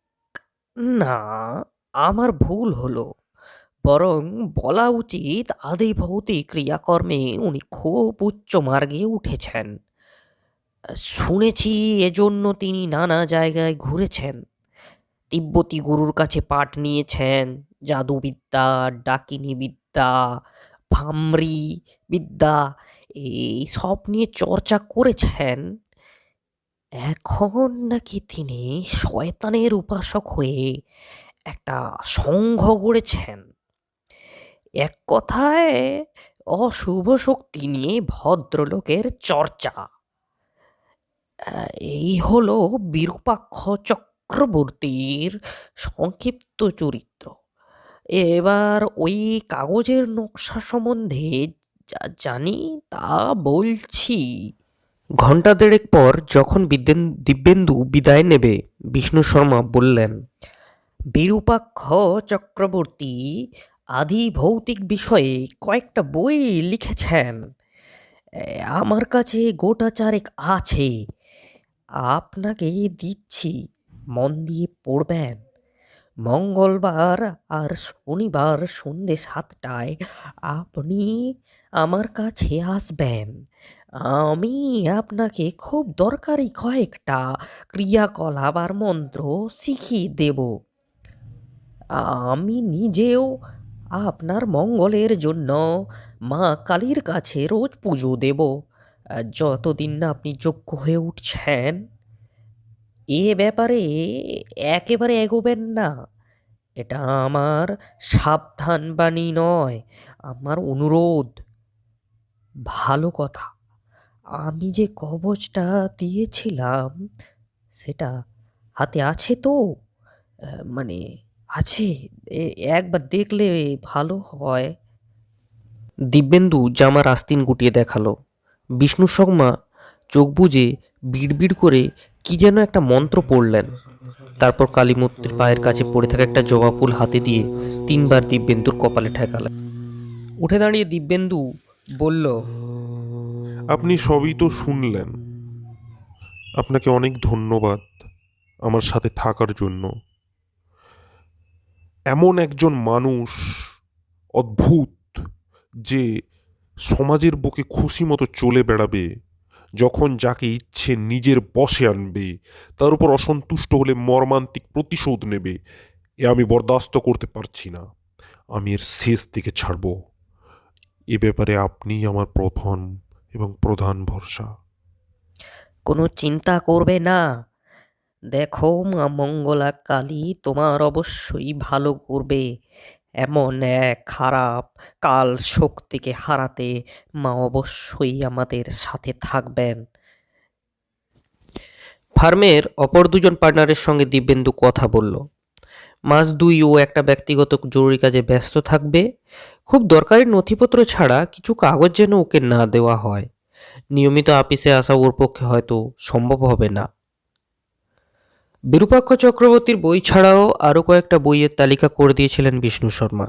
না, আমার ভুল হলো। বরং বলা উচিত আদিভৌতিক ক্রিয়াকর্মে উনি খুব উচ্চ মার্গে উঠেছেন। শুনেছি এজন্য তিনি নানা জায়গায় ঘুরেছেন। তিব্বতী গুরুর কাছে পাঠ নিয়েছেন, জাদুবিদ্যা, ডাকিনী বিদ্যা, ভামরি বিদ্যা, এই সব নিয়ে চর্চা করেছেন। এখন নাকি তিনি শয়তানের উপাসক হয়ে একটা সংঘ গড়েছেন। এক কথায় অশুভ শক্তি নিয়ে ভদ্রলোকের চর্চা। এই হলো বিরূপাক্ষ চক্রবর্তীর সংক্ষিপ্ত চরিত্র। এবার ওই কাগজের নকশা সম্বন্ধে যা জানি তা বলছি। ঘণ্টা দেড়েক পর যখন দিব্যেন্দু বিদায় নেবে, বিষ্ণু শর্মা বললেন, বিরূপাক্ষ চক্রবর্তী আদি ভৌতিক বিষয়ে কয়েকটা বই লিখেছেন। আমার কাছে গোটা চারেক আছে, আপনাকে দিচ্ছি, মন দিয়ে পড়বেন। মঙ্গলবার আর শনিবার সন্ধ্যে 7টায় আপনি আমার কাছে আসবেন। আমি আপনাকে খুব দরকারি কয়েকটা ক্রিয়াকলাপ আর মন্ত্র শিখিয়ে দেব। আমি নিজেও আপনার মঙ্গলের জন্য মা কালীর কাছে রোজ পুজো দেব, যতদিন না আপনি যোগ্য হয়ে উঠছেন। এ ব্যাপারে একেবারে এগোবেন না। এটা আমার সাবধান বাণী নয়, আমার অনুরোধ। ভালো কথা, আমি যে কবচটা দিয়েছিলাম সেটা হাতে আছে তো? মানে আছে, একবার দেখলে ভালো হয়। দিব্যেন্দু জামার আস্তিন গুটিয়ে দেখালো। বিষ্ণু শর্মা চোখ বুজে বিড়বিড় করে কি যেন একটা মন্ত্র পড়লেন। তারপর কালীমূর্তির পায়ের কাছে পড়ে থাকা একটা জবা ফুল হাতে দিয়ে 3বার দিব্যেন্দুর কপালে ঠেকালেন। উঠে দাঁড়িয়ে দিব্যেন্দু বলল, আপনি সবই তো শুনলেন। আপনাকে অনেক ধন্যবাদ আমার সাথে থাকার জন্য। এমন একজন মানুষ অদ্ভুত যে সমাজের বুকে খুশি মতো চলে বেড়াবে, যখন যাকে ইচ্ছে নিজের বশে আনবে, তার উপর অসন্তুষ্ট হলে মর্মান্তিক প্রতিশোধ নেবে, এ আমি বরদাস্ত করতে পারছি না। আমি এর শেষ দিকে ছাড়ব। এ ব্যাপারে আপনিই আমার প্রথম এবং প্রধান ভরসা। কোনো চিন্তা করবে না। দেখো, মা মঙ্গলা কালী তোমার অবশ্যই ভালো করবে। এমন এক খারাপ কাল শক্তিকে হারাতে মা অবশ্যই আমাদের সাথে থাকবেন। ফার্মের অপর দুজন পার্টনারের সঙ্গে দিব্যেন্দু কথা বলল। মাস দুই ও একটা ব্যক্তিগত জরুরি কাজে ব্যস্ত থাকবে। খুব দরকারি নথিপত্র ছাড়া কিছু কাগজ যেন ওকে না দেওয়া হয়। নিয়মিত আপিসে আসা ওর পক্ষে হয়তো সম্ভব হবে না। বিরূপাক্ষ চক্রবর্তীর বই ছাড়াও আরও কয়েকটা বইয়ের তালিকা করে দিয়েছিলেন বিষ্ণু শর্মা।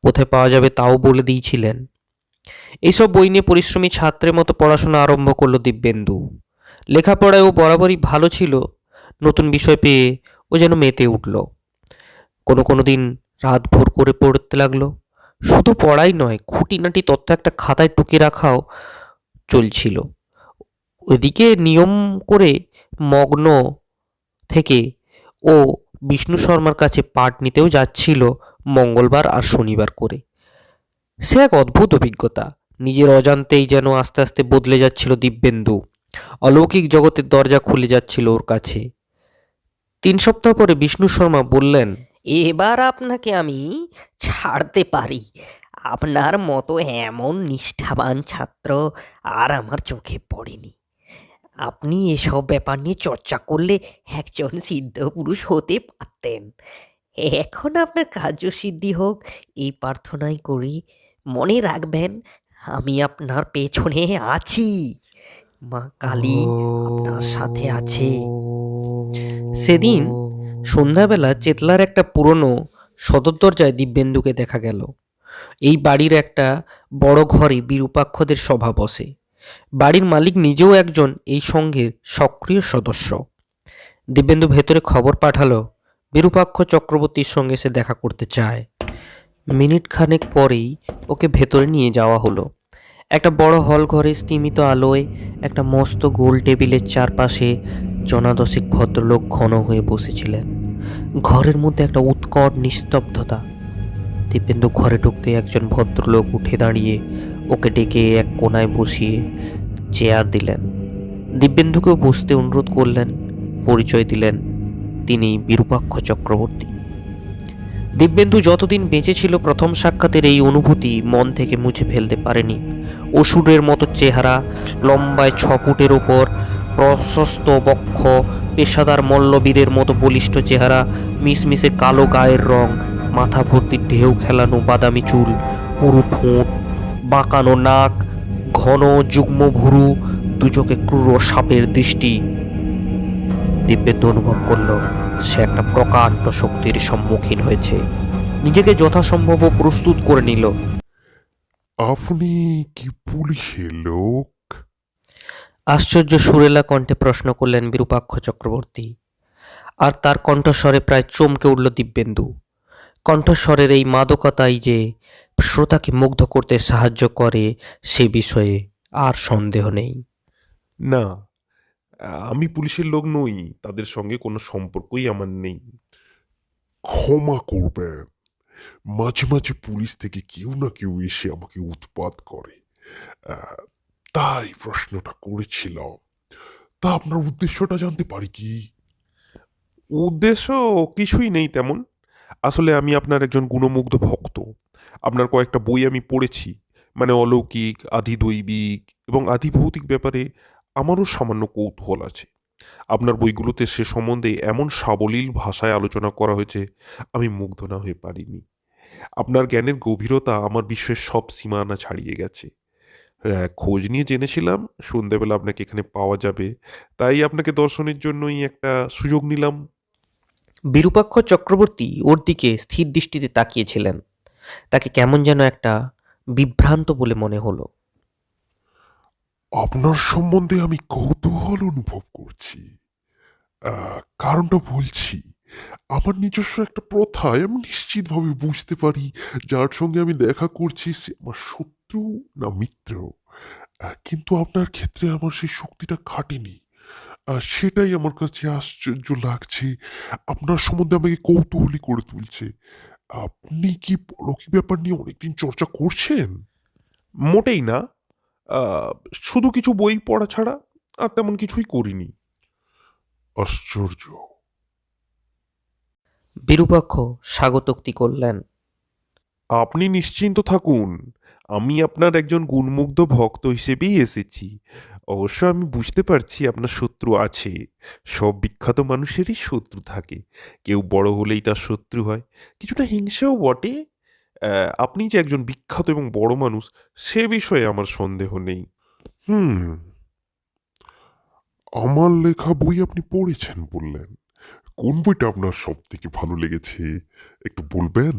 কোথায় পাওয়া যাবে তাও বলে দিয়েছিলেন। এইসব বই নিয়ে পরিশ্রমী ছাত্রের মতো পড়াশোনা আরম্ভ করলো দিব্যেন্দু। লেখাপড়ায় ও বরাবরই ভালো ছিল। নতুন বিষয় পেয়ে ও যেন মেতে উঠল। কোনো দিন রাত ভোর করে পড়তে লাগলো। শুধু পড়াই নয়, খুঁটিনাটি তথ্য একটা খাতায় টুকে রাখাও চলছিল। ওদিকে নিয়ম করে মগ্ন থেকে ও বিষ্ণু শর্মার কাছে পাঠ নিতেও যাচ্ছিল মঙ্গলবার আর শনিবার করে। সে এক অদ্ভুত অভিজ্ঞতা। নিজের অজান্তেই যেন আস্তে আস্তে বদলে যাচ্ছিল দিব্যেন্দু। অলৌকিক জগতের দরজা খুলে যাচ্ছিল ওর কাছে। 3 সপ্তাহ পরে বিষ্ণু শর্মা বললেন, এবার আপনাকে আমি ছাড়তে পারি। আপনার মতো এমন নিষ্ঠাবান ছাত্র আর আমার চোখে পড়েনি। আপনি এসব ব্যাপার নিয়ে চর্চা করলে একজন সিদ্ধ পুরুষ হতে পারতেন। এখন আপনার কার্যসিদ্ধি হোক এই প্রার্থনাই করি। মনে রাখবেন, আমি আপনার পেছনে আছি। মা কালী আপনার সাথে আছে। সেদিন সন্ধ্যাবেলা চেতলার একটা পুরনো সদর দরজায় দিব্যেন্দুকে দেখা গেল। এই বাড়ির একটা বড় ঘরে বিরূপাক্ষদের সভা বসে। বাড়ির মালিক নিজেও একজন এই সংঘের সক্রিয় সদস্য। দিব্যেন্দু ভেতরে খবর পাঠালো বিরূপাক্ষ চক্রবর্তীর সঙ্গে সে দেখা করতে চায়। মিনিট খানেক পরেই ওকে ভেতরে নিয়ে যাওয়া হলো। একটা বড় হল ঘরে স্তিমিত আলোয় একটা মস্ত গোল টেবিলের চারপাশে জনাদশেক ভদ্রলোক ঘন হয়ে বসেছিলেন। ঘরের মধ্যে একটা উৎকট নিস্তব্ধতা। দিব্যেন্দু ঘরে ঢুকতে একজন ভদ্রলোক উঠে দাঁড়িয়ে ওকে ডেকে এক কোনায় বসিয়ে চেয়ার দিলেন। দিব্যেন্দুকেও বসতে অনুরোধ করলেন। পরিচয় দিলেন, তিনি বিরূপাক্ষ চক্রবর্তী। দিব্যেন্দু যতদিন বেঁচে ছিল প্রথম সাক্ষাতের এই অনুভূতি মন থেকে মুছে ফেলতে পারেনি। অসুরের মতো চেহারা, লম্বায় 6 ফুটের ওপর, প্রশস্ত বক্ষ, পেশাদার মল্লবীরের মতো বলিষ্ঠ চেহারা, মিশমিশে কালো গায়ের রং, মাথা ভর্তি ঢেউ খেলানো বাদামি চুল, পুরু ঠোঁট, বাঁকানো নাক, ঘন যুগ্ম ভুরু, দুচোখে ক্রূর সাপের দৃষ্টি। দিব্যেন্দু অনুভব করল সে একটা প্রকাণ্ড শক্তির সম্মুখীন হয়েছে। নিজেকে যথাসম্ভব প্রস্তুত করে নিল। আপনি কি পুলিশের লোক? আশ্চর্য সুরেলা কণ্ঠে প্রশ্ন করলেন বিরূপাক্ষ চক্রবর্তী। আর তার কণ্ঠস্বরে প্রায় চমকে উঠল দিব্যেন্দু। কণ্ঠস্বরের এই মাদকতাই যে শ্রোতাকে মুগ্ধ করতে সাহায্য করে সে বিষয়ে আর সন্দেহ নেই। না, আমি পুলিশের লোক নই। তাদের সঙ্গে কোনো সম্পর্কই আমার নেই। ক্ষমা করবেন, মাঝে মাঝে পুলিশ থেকে কেউ না কেউ এসে আমাকে উৎপাত করে, তাই প্রশ্নটা করেছিলাম। তা আপনার উদ্দেশ্যটা জানতে পারি কি? উদ্দেশ্য কিছুই নেই তেমন। আসলে আমি আপনার একজন গুণমুগ্ধ ভক্ত। আপনার কয়েকটা বই আমি পড়েছি। মানে অলৌকিক, আধিদৈবিক এবং আধিভৌতিক ব্যাপারে আমারও সামান্য কৌতূহল আছে। আপনার বইগুলোতে সে সম্বন্ধে এমন সাবলীল ভাষায় আলোচনা করা হয়েছে, আমি মুগ্ধ না হয়ে পারিনি। আপনার জ্ঞানের গভীরতা আমার বিশ্বের সব সীমানা ছাড়িয়ে গেছে। খোঁজ নিয়ে জেনেছিলাম সন্ধ্যেবেলা আপনাকে এখানে পাওয়া যাবে, তাই আপনাকে দর্শনের জন্যই একটা সুযোগ নিলাম। বিরূপাক্ষ চক্রবর্তী ওর দিকে স্থির দৃষ্টিতে তাকিয়েছিলেন। তাকে কেমন যেন একটা বিভ্রান্ত বলে মনে হলো। আপনার সম্বন্ধে আমি কৌতূহল অনুভব করছি। কারণটা বলছি, আমার নিজস্ব একটা প্রথায় আমি নিশ্চিতভাবে বুঝতে পারি যার সঙ্গে আমি দেখা করছি সে আমার শত্রু না মিত্র। কিন্তু আপনার ক্ষেত্রে আমার সেই শক্তিটা খাটেনি। সেটাই আমার কাছে আশ্চর্য লাগছে। আপনার সম্বন্ধে আমাকে কৌতূহলী করে তুলছে। আপনি কি পরকীয় ব্যাপার নিয়ে অনেকদিন চর্চা করছেন? মোটেই না। আহ, শুধু কিছু বই পড়া ছাড়া আর তেমন কিছুই করিনি। আশ্চর্য। বিরূপাক্ষ স্বাগতোক্তি করলেন। আপনি নিশ্চিন্ত থাকুন, আমি আপনার একজন গুণমুগ্ধ ভক্ত হিসেবেই এসেছি। অবশ্য আমি বুঝতে পারছি আপনার শত্রু আছে। সব বিখ্যাত মানুষেরই শত্রু থাকে। কেউ বড় হলেই তার শত্রু হয়, কিছুটা হিংসাও বটে। আপনি যে একজন বিখ্যাত এবং বড় মানুষ, সে বিষয়ে আমার সন্দেহ নেই। হুম, আমার লেখা বই আপনি পড়েছেন বললেন। কোন বইটা আপনার সব থেকে ভালো লেগেছে একটু বলবেন?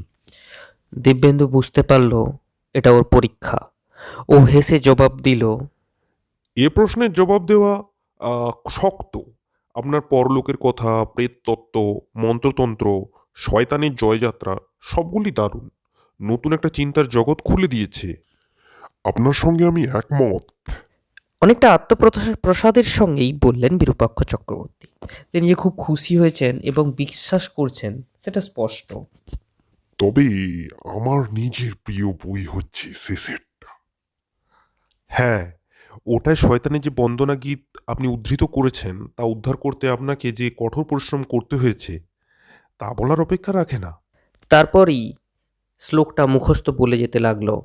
দিব্যেন্দু বুঝতে পারল এটা ওর পরীক্ষা। ও হেসে জবাব দিল, এ প্রশ্নের জবাব দেওয়া শক্ত। আপনার পরলোকের কথা, প্রেততত্ত্ব, মন্ত্রতন্ত্র, শয়তানের জয়যাত্রা সবগুলি দারুণ। নতুন একটা চিন্তার জগৎ খুলে দিয়েছে। আপনার সঙ্গে আমি একমত। অনেকটা আত্মপ্রসাদের সঙ্গেই বললেন বিরূপাক্ষ চক্রবর্তী। তিনি যে খুব খুশি হয়েছেন এবং বিশ্বাস করছেন সেটা স্পষ্ট। তবে আমার নিজের প্রিয় বই হচ্ছে শেষেরটা। হ্যাঁ, ওটায় শয়তানের যে বন্দনা গীত আপনি উদ্ধৃত করেছেন তা উদ্ধার করতে আপনাকে যে কঠোর পরিশ্রম করতে হয়েছে তা বলার অপেক্ষা রাখে না। তারপরই শ্লোকটা মুখস্থ বলে যেতে লাগলো।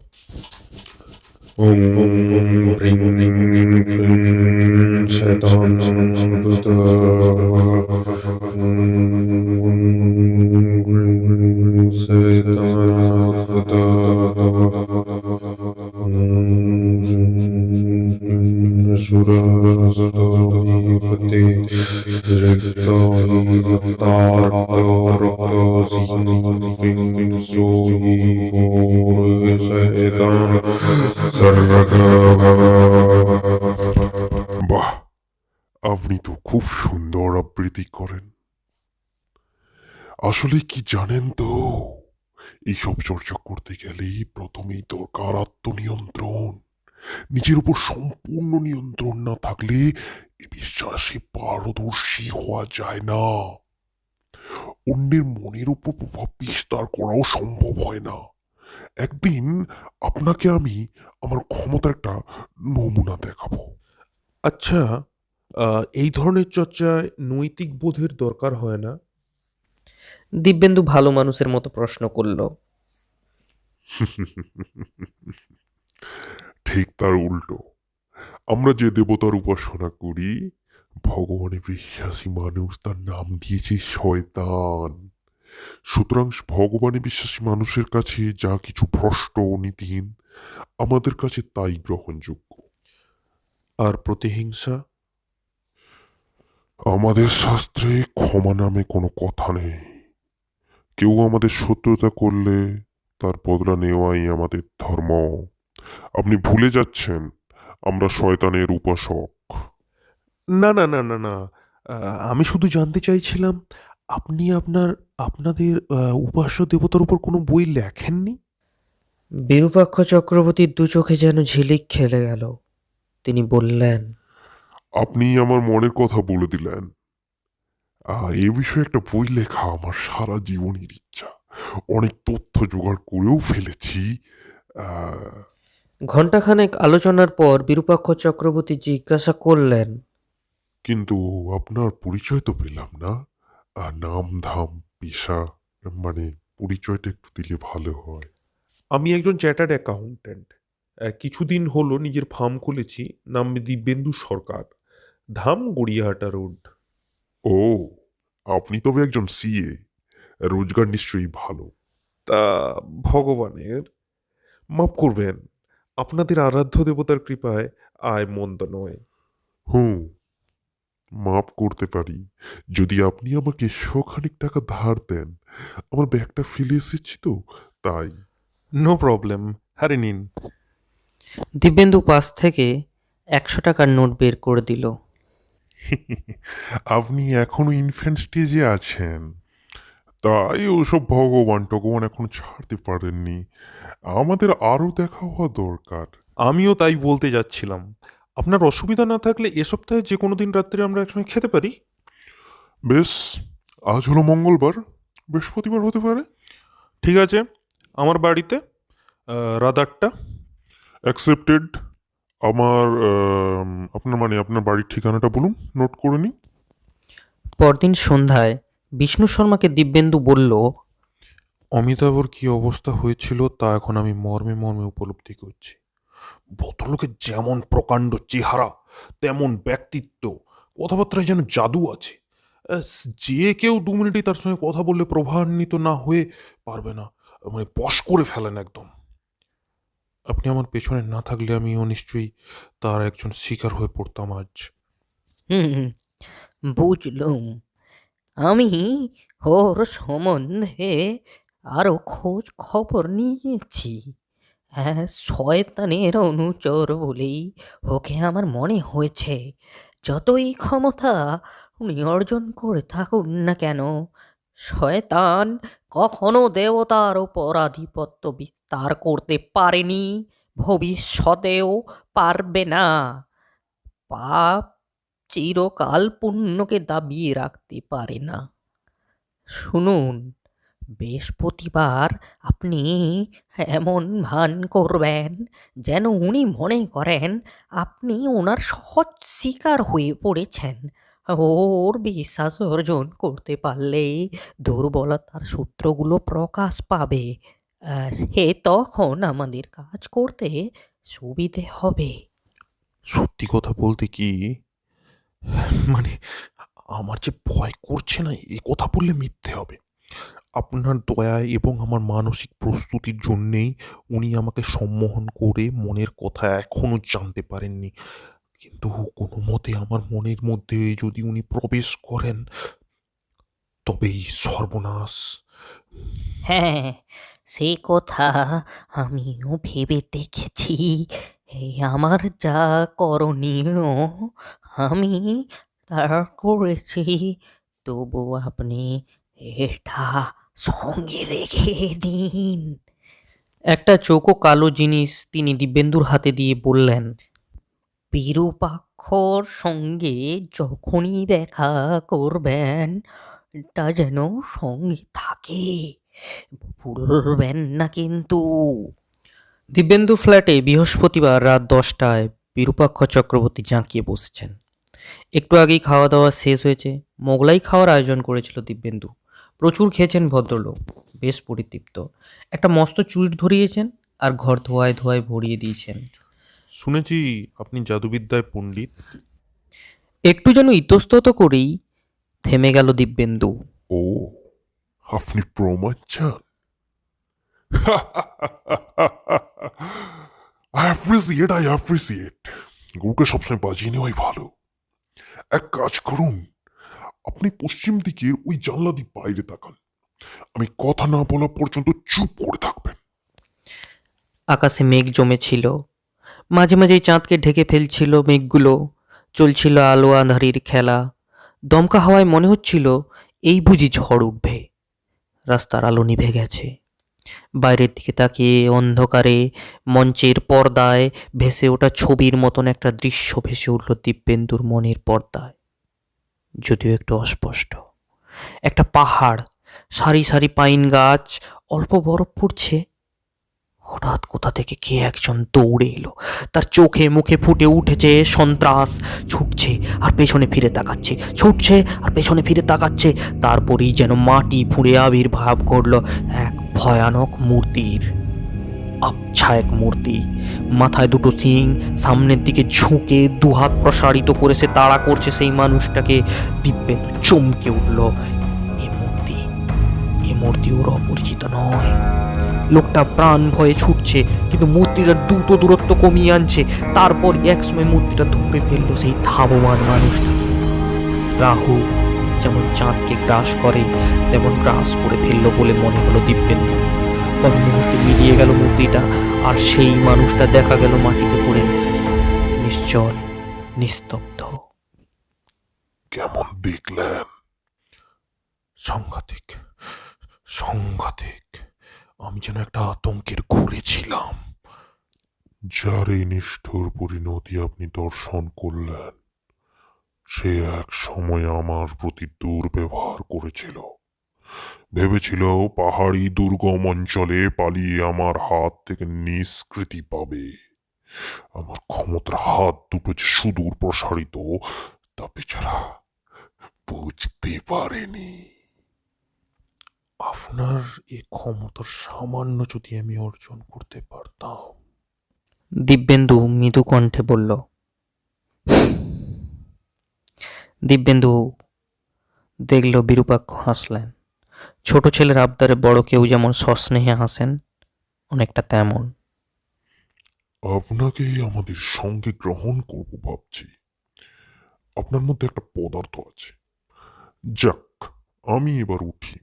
ওম ওম ওম হ্রিং হ্রিং হ্রিং হ্রিং শয়তান সদুত বাহ, আপনি তো খুব সুন্দর আবৃত্তি করেন। আসলে কি জানেন তো, এইসব চর্চা করতে গেলেই প্রথমেই দরকার আত্মনিয়ন্ত্রণ। নিজের উপর সম্পূর্ণ নিয়ন্ত্রণ না থাকলে এ বিশ্বাসে পারদর্শী হওয়া যায় না। অন্যের মনের উপর প্রভাব বিস্তার করাও সম্ভব হয় না। একদিন আপনাকে আমি আমার ক্ষমতার একটা নমুনা দেখাবো। আচ্ছা, এই ধরনের চর্চায় নৈতিক বোধের দরকার হয় না? দিব্যেন্দু ভালো মানুষের মতো প্রশ্ন করল। ঠিক তার উল্টো। আমরা যে দেবতার উপাসনা করি, ভগবানে বিশ্বাসী মানুষ তার নাম দিয়েছে শয়তান। সুতরাং ভগবানে বিশ্বাসী মানুষের কাছে যা কিছু ভ্রষ্ট ও নীতিহীন, আমাদের কাছে তাই গ্রহণযোগ্য। আর প্রতিহিংসা? আমাদের শাস্ত্রে ক্ষমা নামে কোনো কথা নেই। কেউ আমাদের শত্রুতা করলে তার বদলা নেওয়াই আমাদের ধর্ম। আপনি ভুলে যাচ্ছেন আমরা শয়তানের উপাসক। না, না, না, না, না। আমি শুধু জানতে চাইছিলাম, আপনি আপনাদের উপাস্য দেবতার উপর কোনো বই লেখেননি? বিরূপাক্ষ চক্রবর্তীর দু চোখে যেন ঝিলিক খেলে গেল। তিনি বললেন, আপনি আমার মনের কথা বলে দিলেন। এ বিষয়ে একটা বই লেখা আমার সারা জীবনের ইচ্ছা। অনেক তথ্য জোগাড় করেও ফেলেছি। আহ, ঘণ্টাখানেক আলোচনার পর বিরূপাক্ষ চক্রবর্তী জিজ্ঞাসা করলেন, কিন্তু আপনার পরিচয় তো পেলাম না। নাম ধাম পেশা, মানে পরিচয়টা একটু দিলে ভালো হয়। আমি একজন চ্যাটার্ড অ্যাকাউন্ট্যান্ট। কিছুদিন হলো নিজের ফার্ম খুলেছি, নাম দিব্যেন্দু সরকার। ধাম গড়িয়াহাটা রোড। ও, আপনি তবে একজন সিএ। রোজগার নিশ্চয়ই ভালো। তা ভগবানের, মাফ করবেন, আপনাদের আরাধ্য দেবতার কৃপায় আয় মন্দ নয়। হুম, মাপ করতে পারি যদি আপনি আমাকে শখানিক টাকা ধার দেন। আমার ব্যাগটা ফেলে এসেছি তো, তাই। নো প্রবলেম, হারে নিন। দিব্যেন্দু পাশ থেকে 100 টাকার নোট বের করে দিল। আপনি এখনো ইনফ্যান্ট স্টেজে আছেন। তাই ওসব ভগবান টগবান এখন ছাড়তে পারেননি। আমাদের আরও দেখা হওয়া দরকার। আমিও তাই বলতে যাচ্ছিলাম। আপনার অসুবিধা না থাকলে এ সপ্তাহে যে কোনো দিন রাত্রে আমরা একসঙ্গে খেতে পারি। বেশ, আজ হলো মঙ্গলবার, বৃহস্পতিবার হতে পারে। ঠিক আছে, আমার বাড়িতে রাত 8টা। অ্যাকসেপ্টেড। আপনার বাড়ির ঠিকানাটা বলুন, নোট করে নিই। পরদিন সন্ধ্যায় বিষ্ণু শর্মাকে দিব্যেন্দু বলল, অমিতাভর কি অবস্থা হয়েছিল তা এখন আমি মর্মে মর্মে উপলব্ধি করছি। ভদ্রলোকের যেমন প্রকাণ্ড চেহারা, তেমন ব্যক্তিত্ব, কথাবার্তায় যেন জাদু আছে। আহ, যে কেউ 2 মিনিটই তার সঙ্গে কথা বললে প্রভাবান্বিত না হয়ে পারবে না, মানে বশ করে ফেলেন একদম। আপনি আমার পেছনে না থাকলে আমিও নিশ্চয়ই তার একজন শিকার হয়ে পড়তাম আজ। হুম, বুঝলুম। আমি ওর সম্বন্ধে আরো খোঁজ খবর নিয়েছি। হ্যাঁ, শয়তানের অনুচর বলেই ওকে আমার মনে হয়েছে। যতই ক্ষমতা উনি অর্জন করে থাকুন না কেন, শয়তান কখনো দেবতার ওপর আধিপত্য বিস্তার করতে পারেনি, ভবিষ্যতেও পারবে না। পাপ চিরকাল পুণ্যকে দাবিয়ে রাখতে পারে না। শুনুন, বৃহস্পতিবার আপনি এমন ভান করবেন যেন উনি মনে করেন আপনি ওনার সহজ শিকার হয়ে পড়েছেন। ওর বিশ্বাস অর্জন করতে পারলেই দুর্বলতার সূত্রগুলো প্রকাশ পাবে। আর সে তখন আমাদের কাজ করতে সুবিধে হবে। সত্যি কথা বলতে কি, মানে আমার যে ভয় করছে না, এ কথা বললে মিথ্যে হবে। আপনার দয়ায় এবং আমার মানসিক প্রস্তুতির জন্যেই উনি আমাকে সম্মোহন করে মনের কথা এখনো জানতে পারেননি। কিন্তু কোনো মতে আমার মনের মধ্যে যদি উনি প্রবেশ করেন, তবেই সর্বনাশ। হ্যাঁ, সে কথা আমিও ভেবে দেখেছি। এই আমার যা করণীয় আমি তা করেছি। তবু আপনি এটা সঙ্গে রেখে দিন। একটা চৌকো কালো জিনিস তিনি দিব্যেন্দুর হাতে দিয়ে বললেন, বিরূপাক্ষর সঙ্গে যখনই দেখা করবেন এটা যেন সঙ্গে থাকে, ভুলবেন না কিন্তু। দিব্যেন্দু ফ্ল্যাটে বৃহস্পতিবার রাত 10টায় বিরূপাক্ষ চক্রবর্তী জাঁকিয়ে বসেছেন। একটু আগেই খাওয়া দাওয়া শেষ হয়েছে। মোগলাই খাওয়ার আয়োজন করেছিল দিব্যেন্দু। প্রচুর খেয়েছেন ভদ্রলোক, বেশ পরিতৃপ্ত। একটা মস্ত চুইট ধরিয়েছেন আর ঘর ধোয়ায় ধোয়ায় ভরিয়ে দিয়েছেন। শুনেছি আপনি জাদুবিদ্যায় পণ্ডিত। একটু যেন ইতস্তত করেই থেমে গেল দিব্যেন্দু। ও, আপনি প্রমাণ চান? I appreciate. গরুকে সবসময় বাজিয়ে নেওয়াই ভালো। এক কাজ করুন, আপনি পশ্চিম দিকের ওই জানলা দিয়ে বাইরে তাকান। আমি কথা না বলা পর্যন্ত চুপ করে থাকবেন। আকাশে মেঘ জমেছিল, মাঝে মাঝেই চাঁদকে ঢেকে ফেলছিল মেঘগুলো। চলছিল আলো আঁধারির খেলা। দমকা হাওয়ায় মনে হচ্ছিল এই বুঝি ঝড় উঠবে। রাস্তার আলো নিভে গেছে। বাইরের দিকে তাকিয়ে অন্ধকারে মঞ্চের পর্দায় ভেসে ওঠা ছবির মতন একটা দৃশ্য ভেসে উঠল দিব্যেন্দুর মনের পর্দায়, যদিও একটু অস্পষ্ট। একটা পাহাড়, সারি সারি পাইন গাছ, অল্প বরফ পড়ছে। হঠাৎ কোথা থেকে কে একজন দৌড়ে এলো। তার চোখে মুখে ফুটে উঠেছে সন্ত্রাস। ছুটছে আর পেছনে ফিরে তাকাচ্ছে, ছুটছে আর পেছনে ফিরে তাকাচ্ছে। তারপরেই যেন মাটি ফুঁড়ে আবির্ভাব করল এক ভয়ানক মূর্তির। আবছা এক মূর্তি, মাথায় দুটো শিং, সামনের দিকে ঝুঁকে দুহাত প্রসারিত করে সে তাড়া করছে সেই মানুষটাকে। দিব্যেন্দু চমকে উঠল। এ মূর্তি ওর অপরিচিত নয়। লোকটা প্রাণ ভয়ে ছুটছে, কিন্তু মূর্তিটার দ্রুত দূরত্ব কমিয়ে আনছে। তারপর একসময় মূর্তিটা ধরে ফেললো সেই ধাবমান মানুষটাকে। রাহু যেমন চাঁদকে গ্রাস করে, তেমন গ্রাস করে ফেললো বলে মনে হলো দিব্যেন্দু। পর মুহূর্তে মিলিয়ে গেল মূর্তিটা, আর সেই মানুষটা দেখা গেল মাটিতে পড়ে নিশ্চল, নিস্তব্ধ। কেমন দেখলেন? সাংঘাতিক, সাংঘাতিক, আমি যেন একটা আতঙ্কের ঘুরে ছিলাম। যার এই নিষ্ঠুর পরিণতি আপনি দর্শন করলেন, সে এক সময় আমার প্রতি দুর্ব্যবহার করেছিল। ভেবেছিল পাহাড়ি দুর্গম অঞ্চলে পালিয়ে আমার হাত থেকে নিষ্কৃতি পাবে। আমার ক্ষমতার হাত দুটো যে সুদূর প্রসারিত, তা বেচারা বুঝতে পারেনি। আপনার এই ক্ষমতার সামান্য যদি আমি অর্জন করতে পারতাম। দিব্যেন্দু মৃদু কণ্ঠে বলল। দিব্যেন্দু দেখল বিরূপাক্ষ হাসলেন। ছোট ছেলের আবদারে বড় কেউ যেমন সস্নেহে হাসেন, অনেকটা তেমন। আপনাকে আমাদের সঙ্গে গ্রহণ করব ভাবছি। আপনার মধ্যে একটা পদার্থ আছে। যাক, আমি এবার উঠি।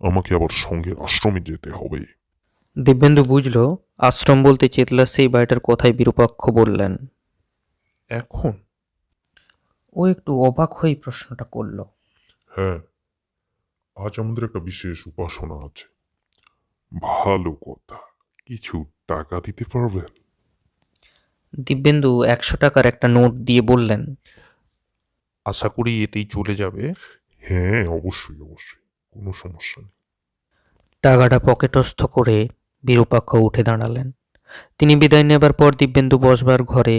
আমাকে আবার সঙ্গের আশ্রমে যেতে হবে। দিব্যেন্দু বুঝল আশ্রম বলতে চেতলার সেই বাড়িটার কথাই বিরূপাক্ষ বললেন। এখন ও একটু অবাক হয়ে প্রশ্নটা করল। হ্যাঁ, আজ আমাদের একটা বিশেষ উপাসনা আছে। ভালো কথা, কিছু টাকা দিতে পারবেন? দিব্যেন্দু 100 টাকার একটা নোট দিয়ে বললেন। আশা করি এতেই চলে যাবে। হ্যাঁ, অবশ্যই অবশ্যই, কোনো সমস্যা নেই। টাকাটা পকেটস্থ করে বিরূপাক্ষ উঠে দাঁড়ালেন। তিনি বিদায় নেবার পর দিব্যেন্দু বসবার ঘরে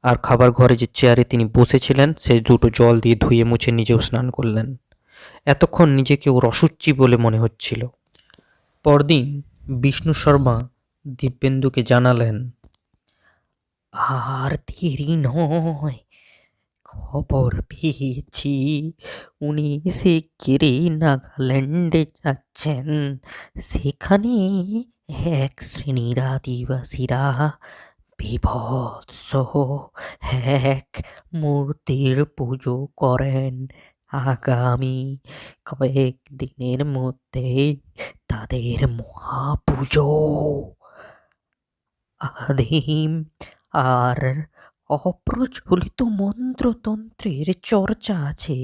আর খাবার ঘরে যে চেয়ারে তিনি বসেছিলেন সে দুটো জল দিয়ে ধুয়ে মুছে নিজেও স্নান করলেন। এতক্ষণ নিজেকে ওর অসুচি বলে মনে হচ্ছিল। পরদিন বিষ্ণু শর্মা দিব্যেন্দুকে জানালেন, আর দেরি নয়, খবর পেয়েছি উনি শিগগিরই নাগাল্যান্ডে যাচ্ছেন। সেখানে এক শ্রেণীর আদিবাসীরা বীভৎস এক মূর্তির পুজো করেন। আগামী কয়েকদিনের মধ্যেই তাদের মহাপুজো। আদিম আর অপ্রচলিত মন্ত্রতন্ত্রের চর্চা আছে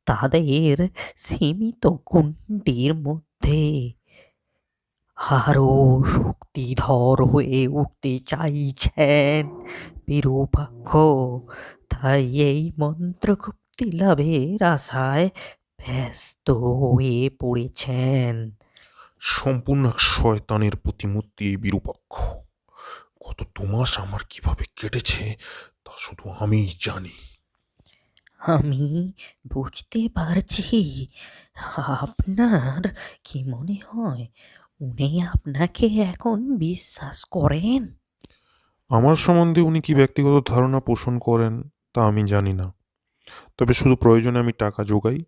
তাদের সীমিত গণ্ডির মধ্যে। আরও শক্তিধর হয়ে উঠতে চাইছেন বিরূপাক্ষ, তাই এই মন্ত্রগুপ্তি লাভের আশায় ব্যস্ত হয়ে পড়েছেন। সম্পূর্ণ এক শয়তানের প্রতিমূর্তি এই বিরূপাক্ষ। গত 2 মাস আমার কিভাবে কেটেছে তা শুধু আমিই জানি। আমি বুঝতে পারছি। আপনার কি মনে হয় উনি আপনাকে এখন বিশ্বাস করেন? আমার সম্বন্ধে উনি কি ব্যক্তিগত ধারণা পোষণ করেন তা আমি জানি না, তবে শুধু প্রয়োজনে আমি টাকা যোগাই।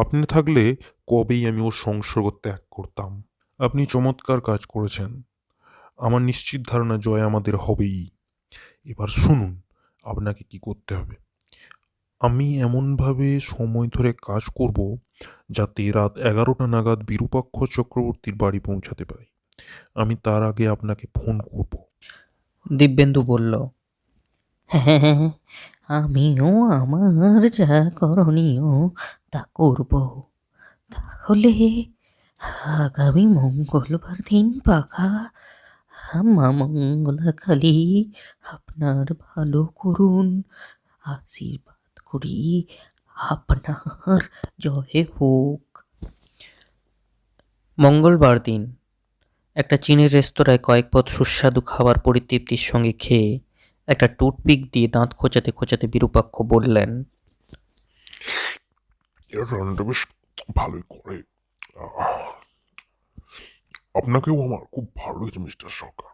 আপনি থাকলে কবেই আমি ওর সংসর্গ ত্যাগ করতাম। আপনি চমৎকার কাজ করেছেন। আমার নিশ্চিত ধারণা জয় আমাদের হবেই। এবার শুনুন আপনাকে কি করতে হবে। আমি এমনভাবে সময় ধরে কাজ করব যাতে রাত 11টা নাগাদ বিরূপাক্ষ চক্রবর্তীর বাড়ি পৌঁছাতে পারি। আমি তার আগে আপনাকে ফোন করব। দিব্যেন্দু বলল, হ্যাঁ, আমিও আমার যা করণীয় তা করব। তাহলে আগামী মঙ্গলবার দিন পাকা। মা মঙ্গলা কালী আপনার ভালো করুন। আশীর্বাদ করি আপনার জয় হোক। মঙ্গলবার দিন একটা চীনের রেস্তোরাঁয় কয়েক পদ সুস্বাদু খাবার পরিতৃপ্তির সঙ্গে খেয়ে একটা টুথপিক দিয়ে দাঁত খোঁচাতে খোঁচাতে বিরূপাক্ষ বললেন, এরা রান্নাটা বেশ ভালোই করে। আহ, আপনাকেও আমার খুব ভালো লেগেছে মিস্টার সরকার।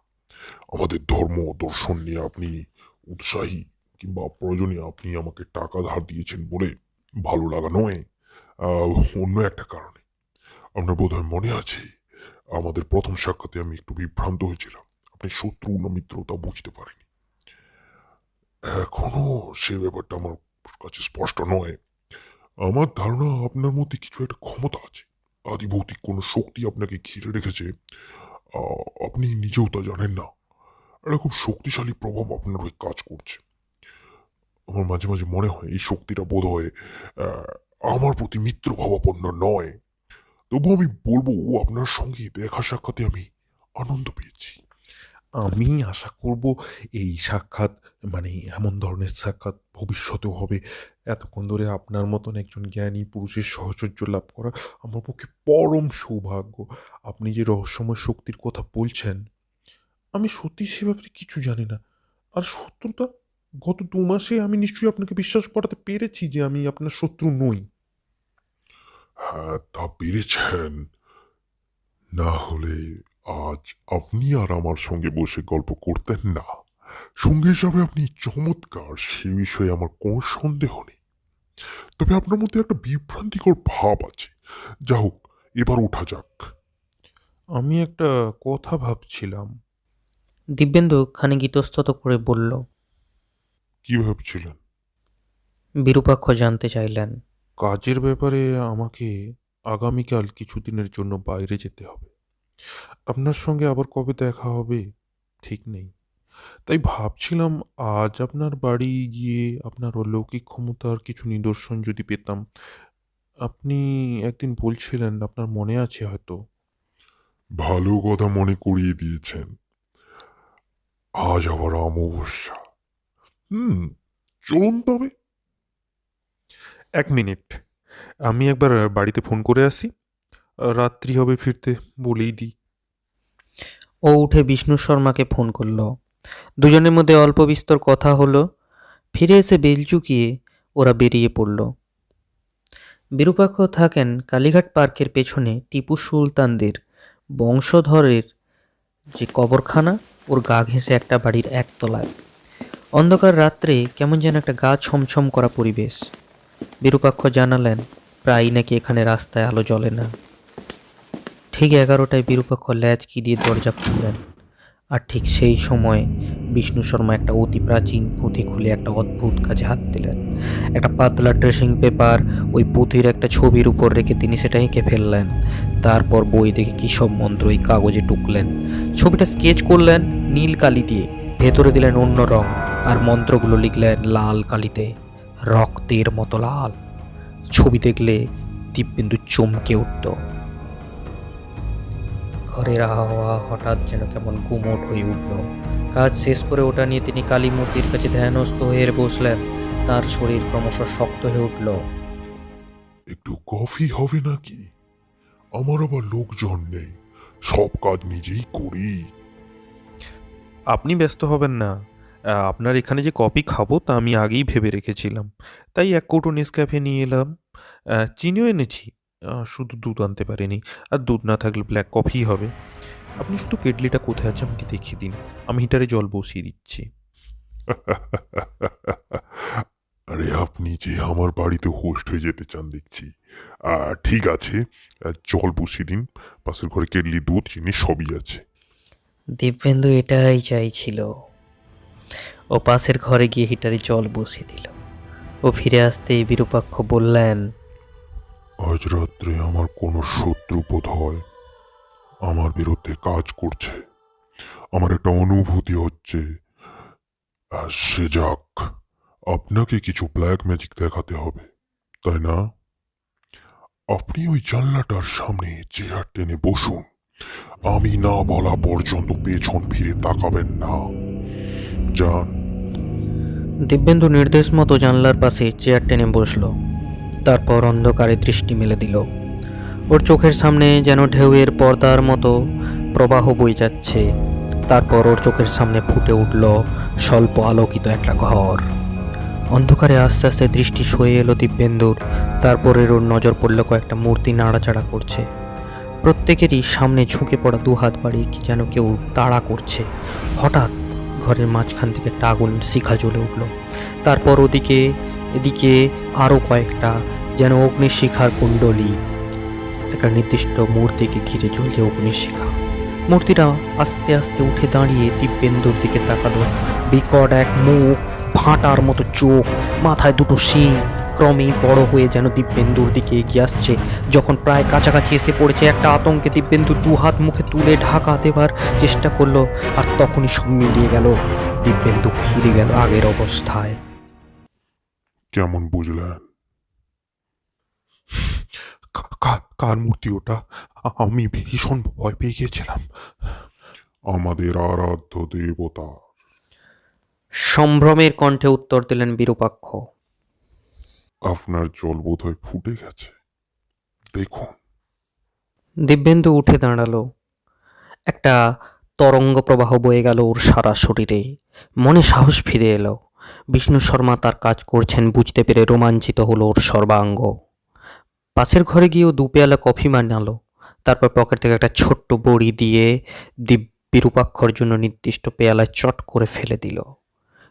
আমাদের ধর্ম দর্শন নিয়ে আপনি উৎসাহী, কিংবা প্রয়োজনে আপনি আমাকে টাকা ধার দিয়েছেন বলে ভালো লাগা নয়, অন্য একটা কারণে। আপনার বোধহয় মনে আছে, আমাদের প্রথম সাক্ষাতে আমি একটু বিভ্রান্ত হয়েছিলাম। আপনি শত্রু না মিত্র তা বুঝতে পারিনি। এখনো সে ব্যাপারটা আমার কাছে স্পষ্ট নয়। আমার ধারণা আপনার মধ্যে কিছু একটা ক্ষমতা আছে। আদিভৌতিক কোনো শক্তি আপনাকে ঘিরে রেখেছে। আপনি নিজেও তা জানেন না। একটা খুব শক্তিশালী প্রভাব আপনার হয়ে কাজ করছে। আমার মাঝে মাঝে মনে হয় এই শক্তিটা বোধ হয় আমার প্রতি মিত্র ভাবাপন্ন নয়, তবু আমি বলবো আপনার সঙ্গে দেখা সাক্ষাতে আমি আনন্দ পেয়েছি। আমি আশা করব এই সাক্ষাৎ মানে এমন ধরনের সাক্ষাৎ ভবিষ্যতেও হবে। এতক্ষণ ধরে আপনার মতন একজন জ্ঞানী পুরুষের সাহচর্য লাভ করা আমার পক্ষে পরম সৌভাগ্য। আপনি যে রহস্যময় শক্তির কথা বলছেন, আমি সত্যি সে ব্যাপারে কিছু জানি না। আর শত্রুতা, গত 2 মাসে আমি নিশ্চয়ই আপনাকে বিশ্বাস করাতে পেরেছি যে আমি আপনার শত্রু নই। হ্যাঁ, তা পেরেছেন। না হলে আজ আপনি আর আমার সঙ্গে বসে গল্প করতেন না। সঙ্গী হিসাবে আপনি চমৎকার, সে বিষয়ে আমার কোনো সন্দেহ নেই। তবে আপনার মধ্যে একটা বিভ্রান্তিকর ভাব আছে। যা হোক, এবার ওঠা যাক। আমি একটা কথা ভাবছিলাম। দিব্যেন্দু খানিক ইতস্তত করে বলল। কি ভাবছিলেন? বিরূপাক্ষ জানতে চাইলেন। কাজের ব্যাপারে আমাকে আগামীকাল কিছুদিনের জন্য বাইরে যেতে হবে। আপনার সঙ্গে আবার কবে দেখা হবে ঠিক নেই। তাই ভাবছিলাম আজ আপনার বাড়ি গিয়ে আপনার অলৌকিক ক্ষমতার কিছু নিদর্শন যদি পেতাম। আপনি একদিন বলছিলেন, আপনার মনে আছে হয়তো। ভালো কথা মনে করিয়ে দিয়েছেন। আজ আবার অমাবস্যা। চলুন তবে। 1 মিনিট, আমি একবার বাড়িতে ফোন করে আসি। রাত্রি হবে ফিরতে, বলেই দিই। ও উঠে বিষ্ণু শর্মাকে ফোন করলো। দুজনের মধ্যে অল্প বিস্তর কথা হলো। ফিরে এসে বেল চুকিয়ে ওরা বেরিয়ে পড়ল। বিরূপাক্ষ থাকেন কালীঘাট পার্কের পেছনে টিপু সুলতানদের বংশধরের যে কবরখানা, ওর গা ঘেঁষে একটা বাড়ির একতলায়। অন্ধকার রাত্রে কেমন যেন একটা গা ছমছম করা পরিবেশ। বিরূপাক্ষ জানালেন প্রায়ই নাকি এখানে রাস্তায় আলো জ্বলে না। ঠিক 11টায় বিরূপাক্ষ ল্যাচ কি দিয়ে দরজা খুললেন। আর ঠিক সেই সময় বিষ্ণু শর্মা একটা অতি প্রাচীন পুঁথি খুলে একটা অদ্ভুত কাজে হাত দিলেন। একটা পাতলা ড্রেসিং পেপার ওই পুঁথির একটা ছবির উপর রেখে তিনি সেটা এঁকে ফেললেন। তারপর বই দেখে কী সব মন্ত্র ওই কাগজে টুকলেন। ছবিটা স্কেচ করলেন নীল কালি দিয়ে, ভেতরে দিলেন অন্য রং, আর মন্ত্রগুলো লিখলেন লাল কালিতে, রক্তের মতো লাল। ছবি দেখলে দিব্যেন্দু চমকে উঠত। ঘরের হাওয়া হঠাৎ যেন কেমন গুমোট হয়ে উঠল। কাজ শেষ করে ওটা নিয়ে তিনি কালী মূর্তির কাছে ধ্যানস্থ হয়ে বসলেন। তার শরীর ক্রমশ শক্ত হয়ে উঠল। একটু কফি হবে নাকি? আমার আবার লোকজন নেই, সব কাজ নিজেই করি। আপনি ব্যস্ত হবেন না। আপনার এখানে যে কফি খাবো তা আমি আগেই ভেবে রেখেছিলাম। তাই 1 কৌটো নেসক্যাফে নিয়ে এলাম। চিনিও এনেছি, শুধু দুধ আনতে পারিনি। আর দুধ না থাকলে ব্ল্যাক কফি হবে। আপনি শুধু কেটলিটা কোথায় আছে আমাকে দেখিয়ে দিন, আমি হিটারে জল বসিয়ে দিচ্ছি। আরে, আপনি যে আমার বাড়িতে হোস্ট হয়ে যেতে চান দেখছি। ঠিক আছে, জল বসিয়ে দিন। পাশের ঘরে কেটলি, দুধ, চিনি সবই আছে। দিব্যেন্দু এটাই চাইছিল। ও পাশের ঘরে গিয়ে হিটারে জল বসিয়ে দিল। ও ফিরে আসতেই বিরূপাক্ষ বললেন, আজ রাত্রে আমার কোনো শত্রু বোধ হয় আমার বিরুদ্ধে কাজ করছে। আমার একটা অনুভূতি হচ্ছে। সে যাক, আপনাকে কিছু ব্ল্যাক ম্যাজিক দেখাতে হবে, তাই না? আপনি ওই জানলাটার সামনে চেয়ার টেনে বসুন। আমি না বলা পর্যন্ত পেছন ফিরে তাকাবেন না। যান। দিব্যেন্দু নির্দেশ মতো জানলার পাশে চেয়ার টেনে বসল। তারপর অন্ধকারে দৃষ্টি মেলে দিল। ওর চোখের সামনে যেন ঢেউয়ের পর্দার মতো প্রবাহ বয়ে যাচ্ছে। তারপর ওর চোখের সামনে ফুটে উঠল স্বল্প আলোকিত একটা ঘর। অন্ধকারে আস্তে আস্তে দৃষ্টি সয়ে এলো দিব্যেন্দুর। তারপরে ওর নজর পড়ল কয়েকটা মূর্তি নাড়াচাড়া করছে। প্রত্যেকেরই সামনে ঝুঁকে পড়া 2 হাত বাড়িয়ে কি যেন কেউ তাড়া করছে। হঠাৎ ঘরের মাঝখান থেকে একটা আগুনের শিখা জ্বলে উঠল। তারপর এদিকে আরও কয়েকটা যেন অগ্নিশিখার কুণ্ডলী। একটা নির্দিষ্ট মূর্তিকে ঘিরে জ্বলছে অগ্নিশিখা। মূর্তিটা আস্তে আস্তে উঠে দাঁড়িয়ে দিব্যেন্দুর দিকে তাকালো। বিকট এক মুখ, ভাঁটার মতো চোখ, মাথায় 2টো শিং, ক্রমেই বড় হয়ে যেন দিব্যেন্দুর দিকে এগিয়ে আসছে। যখন প্রায় কাছাকাছি এসে পড়েছে, একটা আতঙ্কে দিব্যেন্দু 2 হাত মুখে তুলে ঢাকা দেবার চেষ্টা করলো। আর তখনই সব মিলিয়ে গেল। দিব্যেন্দু ফিরে গেল আগের অবস্থায়। কেমন বুঝলেন? কার মূর্তি ওটা? আমি ভীষণ ভয় পেয়ে গিয়েছিলাম। আমাদের আরাধ্য দেবতা। সম্ভ্রমের কণ্ঠে উত্তর দিলেন বিরূপাক্ষ। আপনার জল বোধহয় ফুটে গেছে, দেখুন। দিব্যেন্দু উঠে দাঁড়ালো। একটা তরঙ্গ প্রবাহ বয়ে গেল ওর সারা শরীরে। মনে সাহস ফিরে এলো। বিষ্ণু শর্মা তার কাজ করছেন বুঝতে পেরে রোমাঞ্চিত হলো ওর সর্বাঙ্গ। পাশের ঘরে গিয়েও 2 পেয়ালা কফি বানালো। তারপর পকেট থেকে একটা ছোট্ট বড়ি দিয়ে বিরূপাক্ষর জন্য নির্দিষ্ট পেয়ালায় চট করে ফেলে দিল।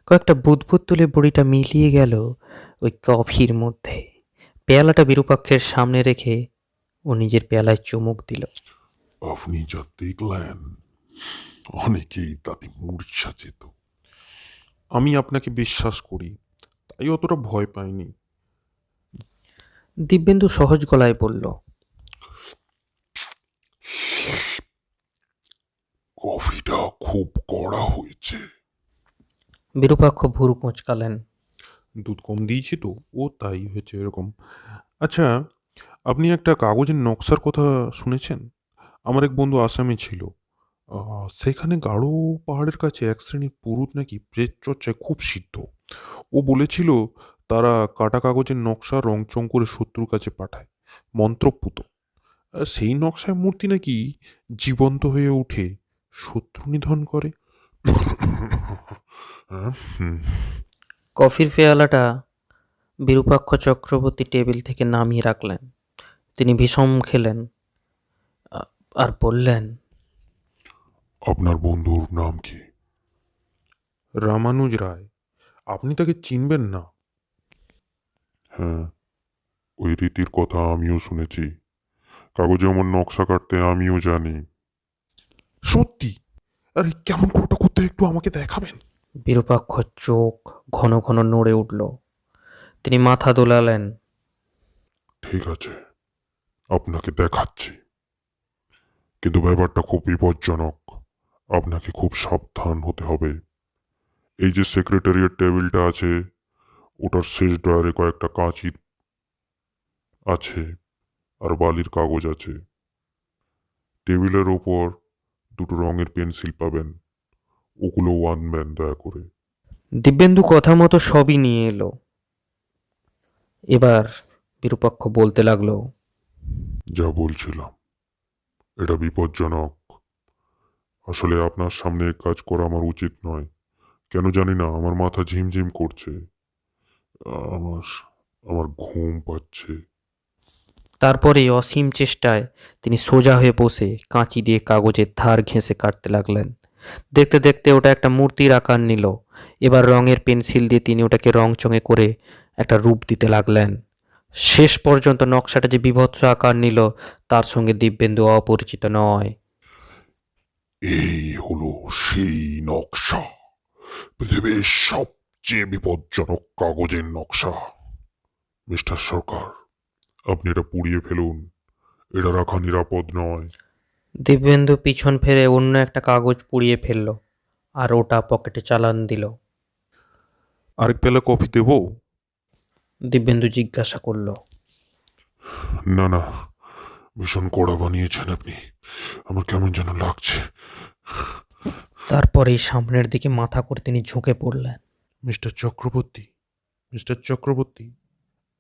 কয়েকটা বুদবুদ তুলে বড়িটা মিলিয়ে গেল ওই কফির মধ্যে। পেয়ালাটা বিরূপাক্ষের সামনে রেখে ও নিজের পেয়ালায় চুমুক দিল। আপনি যা দেখলেন, অনেকেই তাতে মূর্ছা যেত। আমি আপনাকে বিশ্বাস করি, তাই অতটা ভয় পাইনি। দিব্যেন্দু সহজ গলায় বলল, কফিটা খুব কড়া হয়েছে। বিরূপাক্ষ ভুরু কুঁচকালেন। দুধ কম দিয়েছি তো, ও তাই হয়েছে এরকম। আচ্ছা, আপনি একটা কাগজের নকশার কথা শুনেছেন? আমার এক বন্ধু আসামে ছিল। সেখানে গাঢ় পাহাড়ের কাছে এক শ্রেণীর পুরুত নাকি প্রেত চর্চায় খুব সিদ্ধ। ও বলেছিল তারা কাটা কাগজের নকশা রংচং করে শত্রুর কাছে পাঠায়, মন্ত্রপুত। সেই নকশায় মূর্তি নাকি জীবন্ত হয়ে ওঠে, শত্রু নিধন করে। হ্যাঁ, হুম। কফির পেয়ালাটা বিরূপাক্ষ চক্রবর্তী টেবিল থেকে নামিয়ে রাখলেন। তিনি বিষম খেলেন আর বললেন, আপনার বন্ধুর নাম কি? রামানুজ রায়। আপনি তাকে চিনবেন না। হ্যাঁ, ওই রীতির কথা আমিও শুনেছি। কাগজে এমন নকশা কাটতে আমিও জানি। সত্যি? আরে কেমন করে ওটা করতে একটু আমাকে দেখাবেন? বিরূপাক্ষ চোখ ঘন ঘন নড়ে উঠল। তিনি মাথা দোলালেন। ঠিক আছে, আপনাকে দেখাচ্ছি, কিন্তু ব্যাপারটা খুব বিপজ্জনক। আপনাকে খুব সাবধান হতে হবে। এই যে সেক্রেটারিয়েট টেবিলটা আছে, ওটার শেষ ড্রয়ারে কয়েকটা কাঁচি আছে আর বালির কাগজ আছে। টেবিলের ওপর 2টো রঙের পেন্সিল পাবেন, ওগুলো আনবেন দয়া করে। দিব্যেন্দু কথা মতো সবই নিয়ে এলো। এবার বিরূপাক্ষ বলতে লাগলো, যা বলছিলাম, এটা বিপজ্জনক। আসলে আপনার সামনে এই কাজ করা আমার উচিত নয়। কেন জানি না আমার মাথা ঝিমঝিম করছে, আমার আমার ঘুম পাচ্ছে। তারপরে অসীম চেষ্টায় তিনি সোজা হয়ে বসে কাঁচি দিয়ে কাগজের ধার ঘেঁষে কাটতে লাগলেন। দেখতে দেখতে ওটা একটা মূর্তির আকার নিল। এবার রঙের পেন্সিল দিয়ে তিনি ওটাকে রংচঙে করে একটা রূপ দিতে লাগলেন। শেষ পর্যন্ত নকশাটা যে বীভৎস আকার নিল তার সঙ্গে দিব্যেন্দু অপরিচিত নয়। এই হলো সেই নকশা, পৃথিবীর সবচেয়ে বিপজ্জনক কাগজের নকশা। মিস্টার সরকার, আপনি এটা পুড়িয়ে ফেলুন, এটা রাখা নিরাপদ নয়। দিব্যেন্দু পিছন ফিরে অন্য একটা কাগজ পুড়িয়ে ফেলল আর ওটা পকেটে চালান দিল। আরেক পেলা কফি দেবো? দিব্যেন্দু জিজ্ঞাসা করল, না না, ভীষণ কড়া বানিয়েছেন আপনি, আমার কেমন যেন লাগছে। তারপরেই সামনের দিকে মাথা করে তিনি ঝুঁকে পড়লেন। মিস্টার চক্রবর্তী, মিস্টার চক্রবর্তী,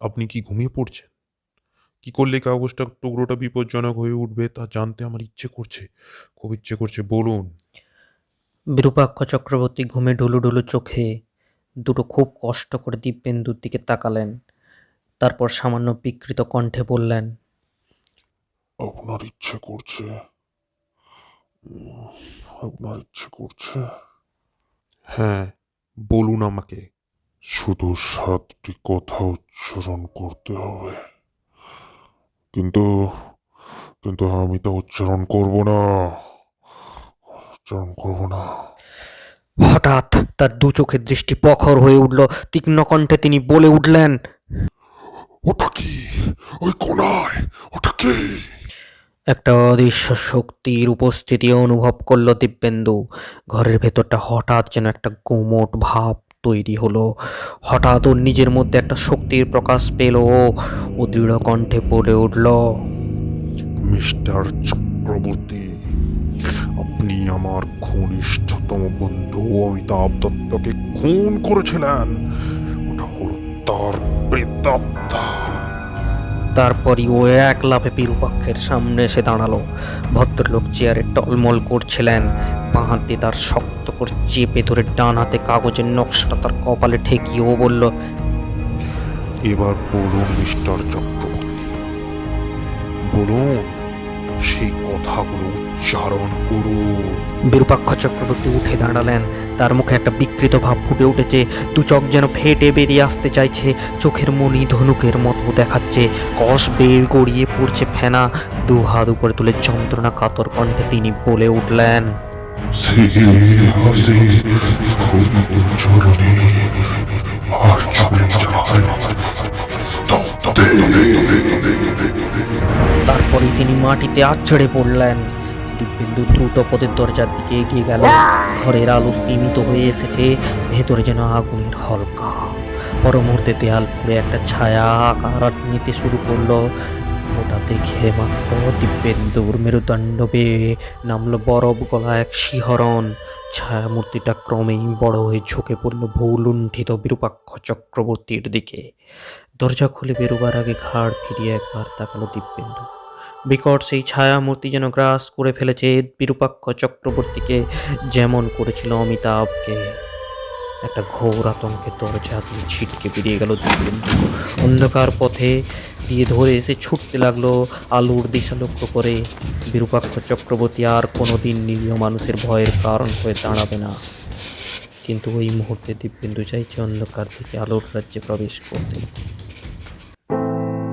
আপনি কি ঘুমিয়ে পড়ছেন? কি করলে কাগজটা টুকরোটা বিপজ্জনক হয়ে উঠবে তা জানতে আমার ইচ্ছে করছে, খুব ইচ্ছে করছে, বলুন। বিরূপাক্ষ চক্রবর্তী ঘুমে ঢুলু ঢুলু চোখে দুটো খুব কষ্ট করে দিব্যেন্দুর দিকে তাকালেন। তারপর সামান্য বিকৃত কণ্ঠে বললেন, আপনার ইচ্ছে করছে? আপনার ইচ্ছে করছে? হ্যাঁ, বলুন আমাকে। শুধু 7টি কথা উচ্চারণ করতে হবে, কিন্তু কিন্তু আমি তা উচ্চারণ করব না, উচ্চারণ করব না। হঠাৎ তার দু চোখের দৃষ্টি প্রখর হয়ে উঠল। তীক্ষ্ণ কণ্ঠে তিনি বলে উঠলেন, ওটা কি? ওই কোনায় ওটা কি? একটা অদৃশ্য শক্তির উপস্থিতি অনুভব করলো দিব্যেন্দু। ঘরের ভেতরটা হঠাৎ যেন একটা গুমোট ভাব তৈরি হলো। হঠাৎ ওর নিজের মধ্যে একটা শক্তির প্রকাশ পেল ও দৃঢ় কণ্ঠে বলে উঠল, মিস্টার চক্রবর্তী, আপনি আমার ঘনিষ্ঠতম বন্ধু অমিতাভ দত্তকে খুন করেছিলেন। ওটা হলো তার প্রেতাত্মা। তারপরই ও এক লাফে বিরূপাক্ষের সামনে এসে দাঁড়ালো। ভদ্রলোক চেয়ারে টলমল করছিলেন। বাঁ হাত দিয়ে তার শক্ত করে চেপে ধরে ডান হাতে কাগজের নকশাটা তার কপালে ঠেকিয়ে ও বলল, এবার বলুন মিস্টার চক্রবর্তী, বলুন, সেই কথাগুলো উচ্চারণ করুন। বিরূপাক্ষ চক্রবর্তী উঠে দাঁড়ালেন। তার মুখে একটা বিকৃত ভাব ফুটে উঠেছে। দু চোখ যেন ফেটে বেরিয়ে আসতে চাইছে। চোখের মণি ধনুকের মতো দেখাচ্ছে। কষ বের গড়িয়ে পড়ছে ফেনা। দু হাত উপরে তুলে যন্ত্রণা কাতর কণ্ঠে তিনি বলে উঠলেন, তারপরেই তিনি মাটিতে আছড়ে পড়লেন। দিব্যেন্দু দ্রুত পদের দরজার দিকে এগিয়ে গেল। ঘরের আলো স্তিমিত হয়ে এসেছে। ভেতরে যেন আগুনের হলকা। পর মুহূর্তে দেয়াল ফুঁড়ে একটা ছায়া আকার নিতে শুরু করলো। ওটা দেখে মাত্র দিব্যেন্দুর মেরুদণ্ড বেয়ে নামলো বরফ গলা এক শিহরণ। ছায়া মূর্তিটা ক্রমেই বড় হয়ে ঝুঁকে পড়ল ভৌলুণ্ঠিত বিরূপাক্ষ চক্রবর্তীর দিকে। দরজা খুলে বেরোবার আগে ঘাড় ফিরিয়ে একবার তাকালো দিব্যেন্দু। বিকট সেই ছায়া মূর্তি যেন গ্রাস করে ফেলেছে বিরূপাক্ষ চক্রবর্তীকে, যেমন করেছিল অমিতাভকে। একটা ঘোর আতঙ্কে দরজা দিয়ে ছিটকে বেরিয়ে গেল দিব্যেন্দু। অন্ধকার পথে দিয়ে ধরে এসে ছুটতে লাগলো আলোর দিশা লক্ষ্য করে। বিরূপাক্ষ চক্রবর্তী আর কোনোদিন নিরীহ মানুষের ভয়ের কারণ হয়ে দাঁড়াবে না। কিন্তু ওই মুহূর্তে দিব্যেন্দু চাইছে অন্ধকার থেকে আলোর রাজ্যে প্রবেশ করতে।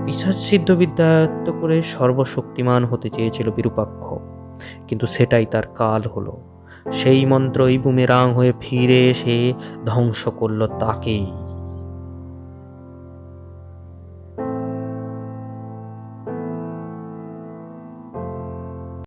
পিশাচ সিদ্ধ বিদ্যা আয়ত্ত করে সর্বশক্তিমান হতে চেয়েছিল বিরূপাক্ষ, কিন্তু সেটাই তার কাল হলো। সেই মন্ত্রই বুমেরাং হয়ে ফিরে এসে ধ্বংস করল তাকেই।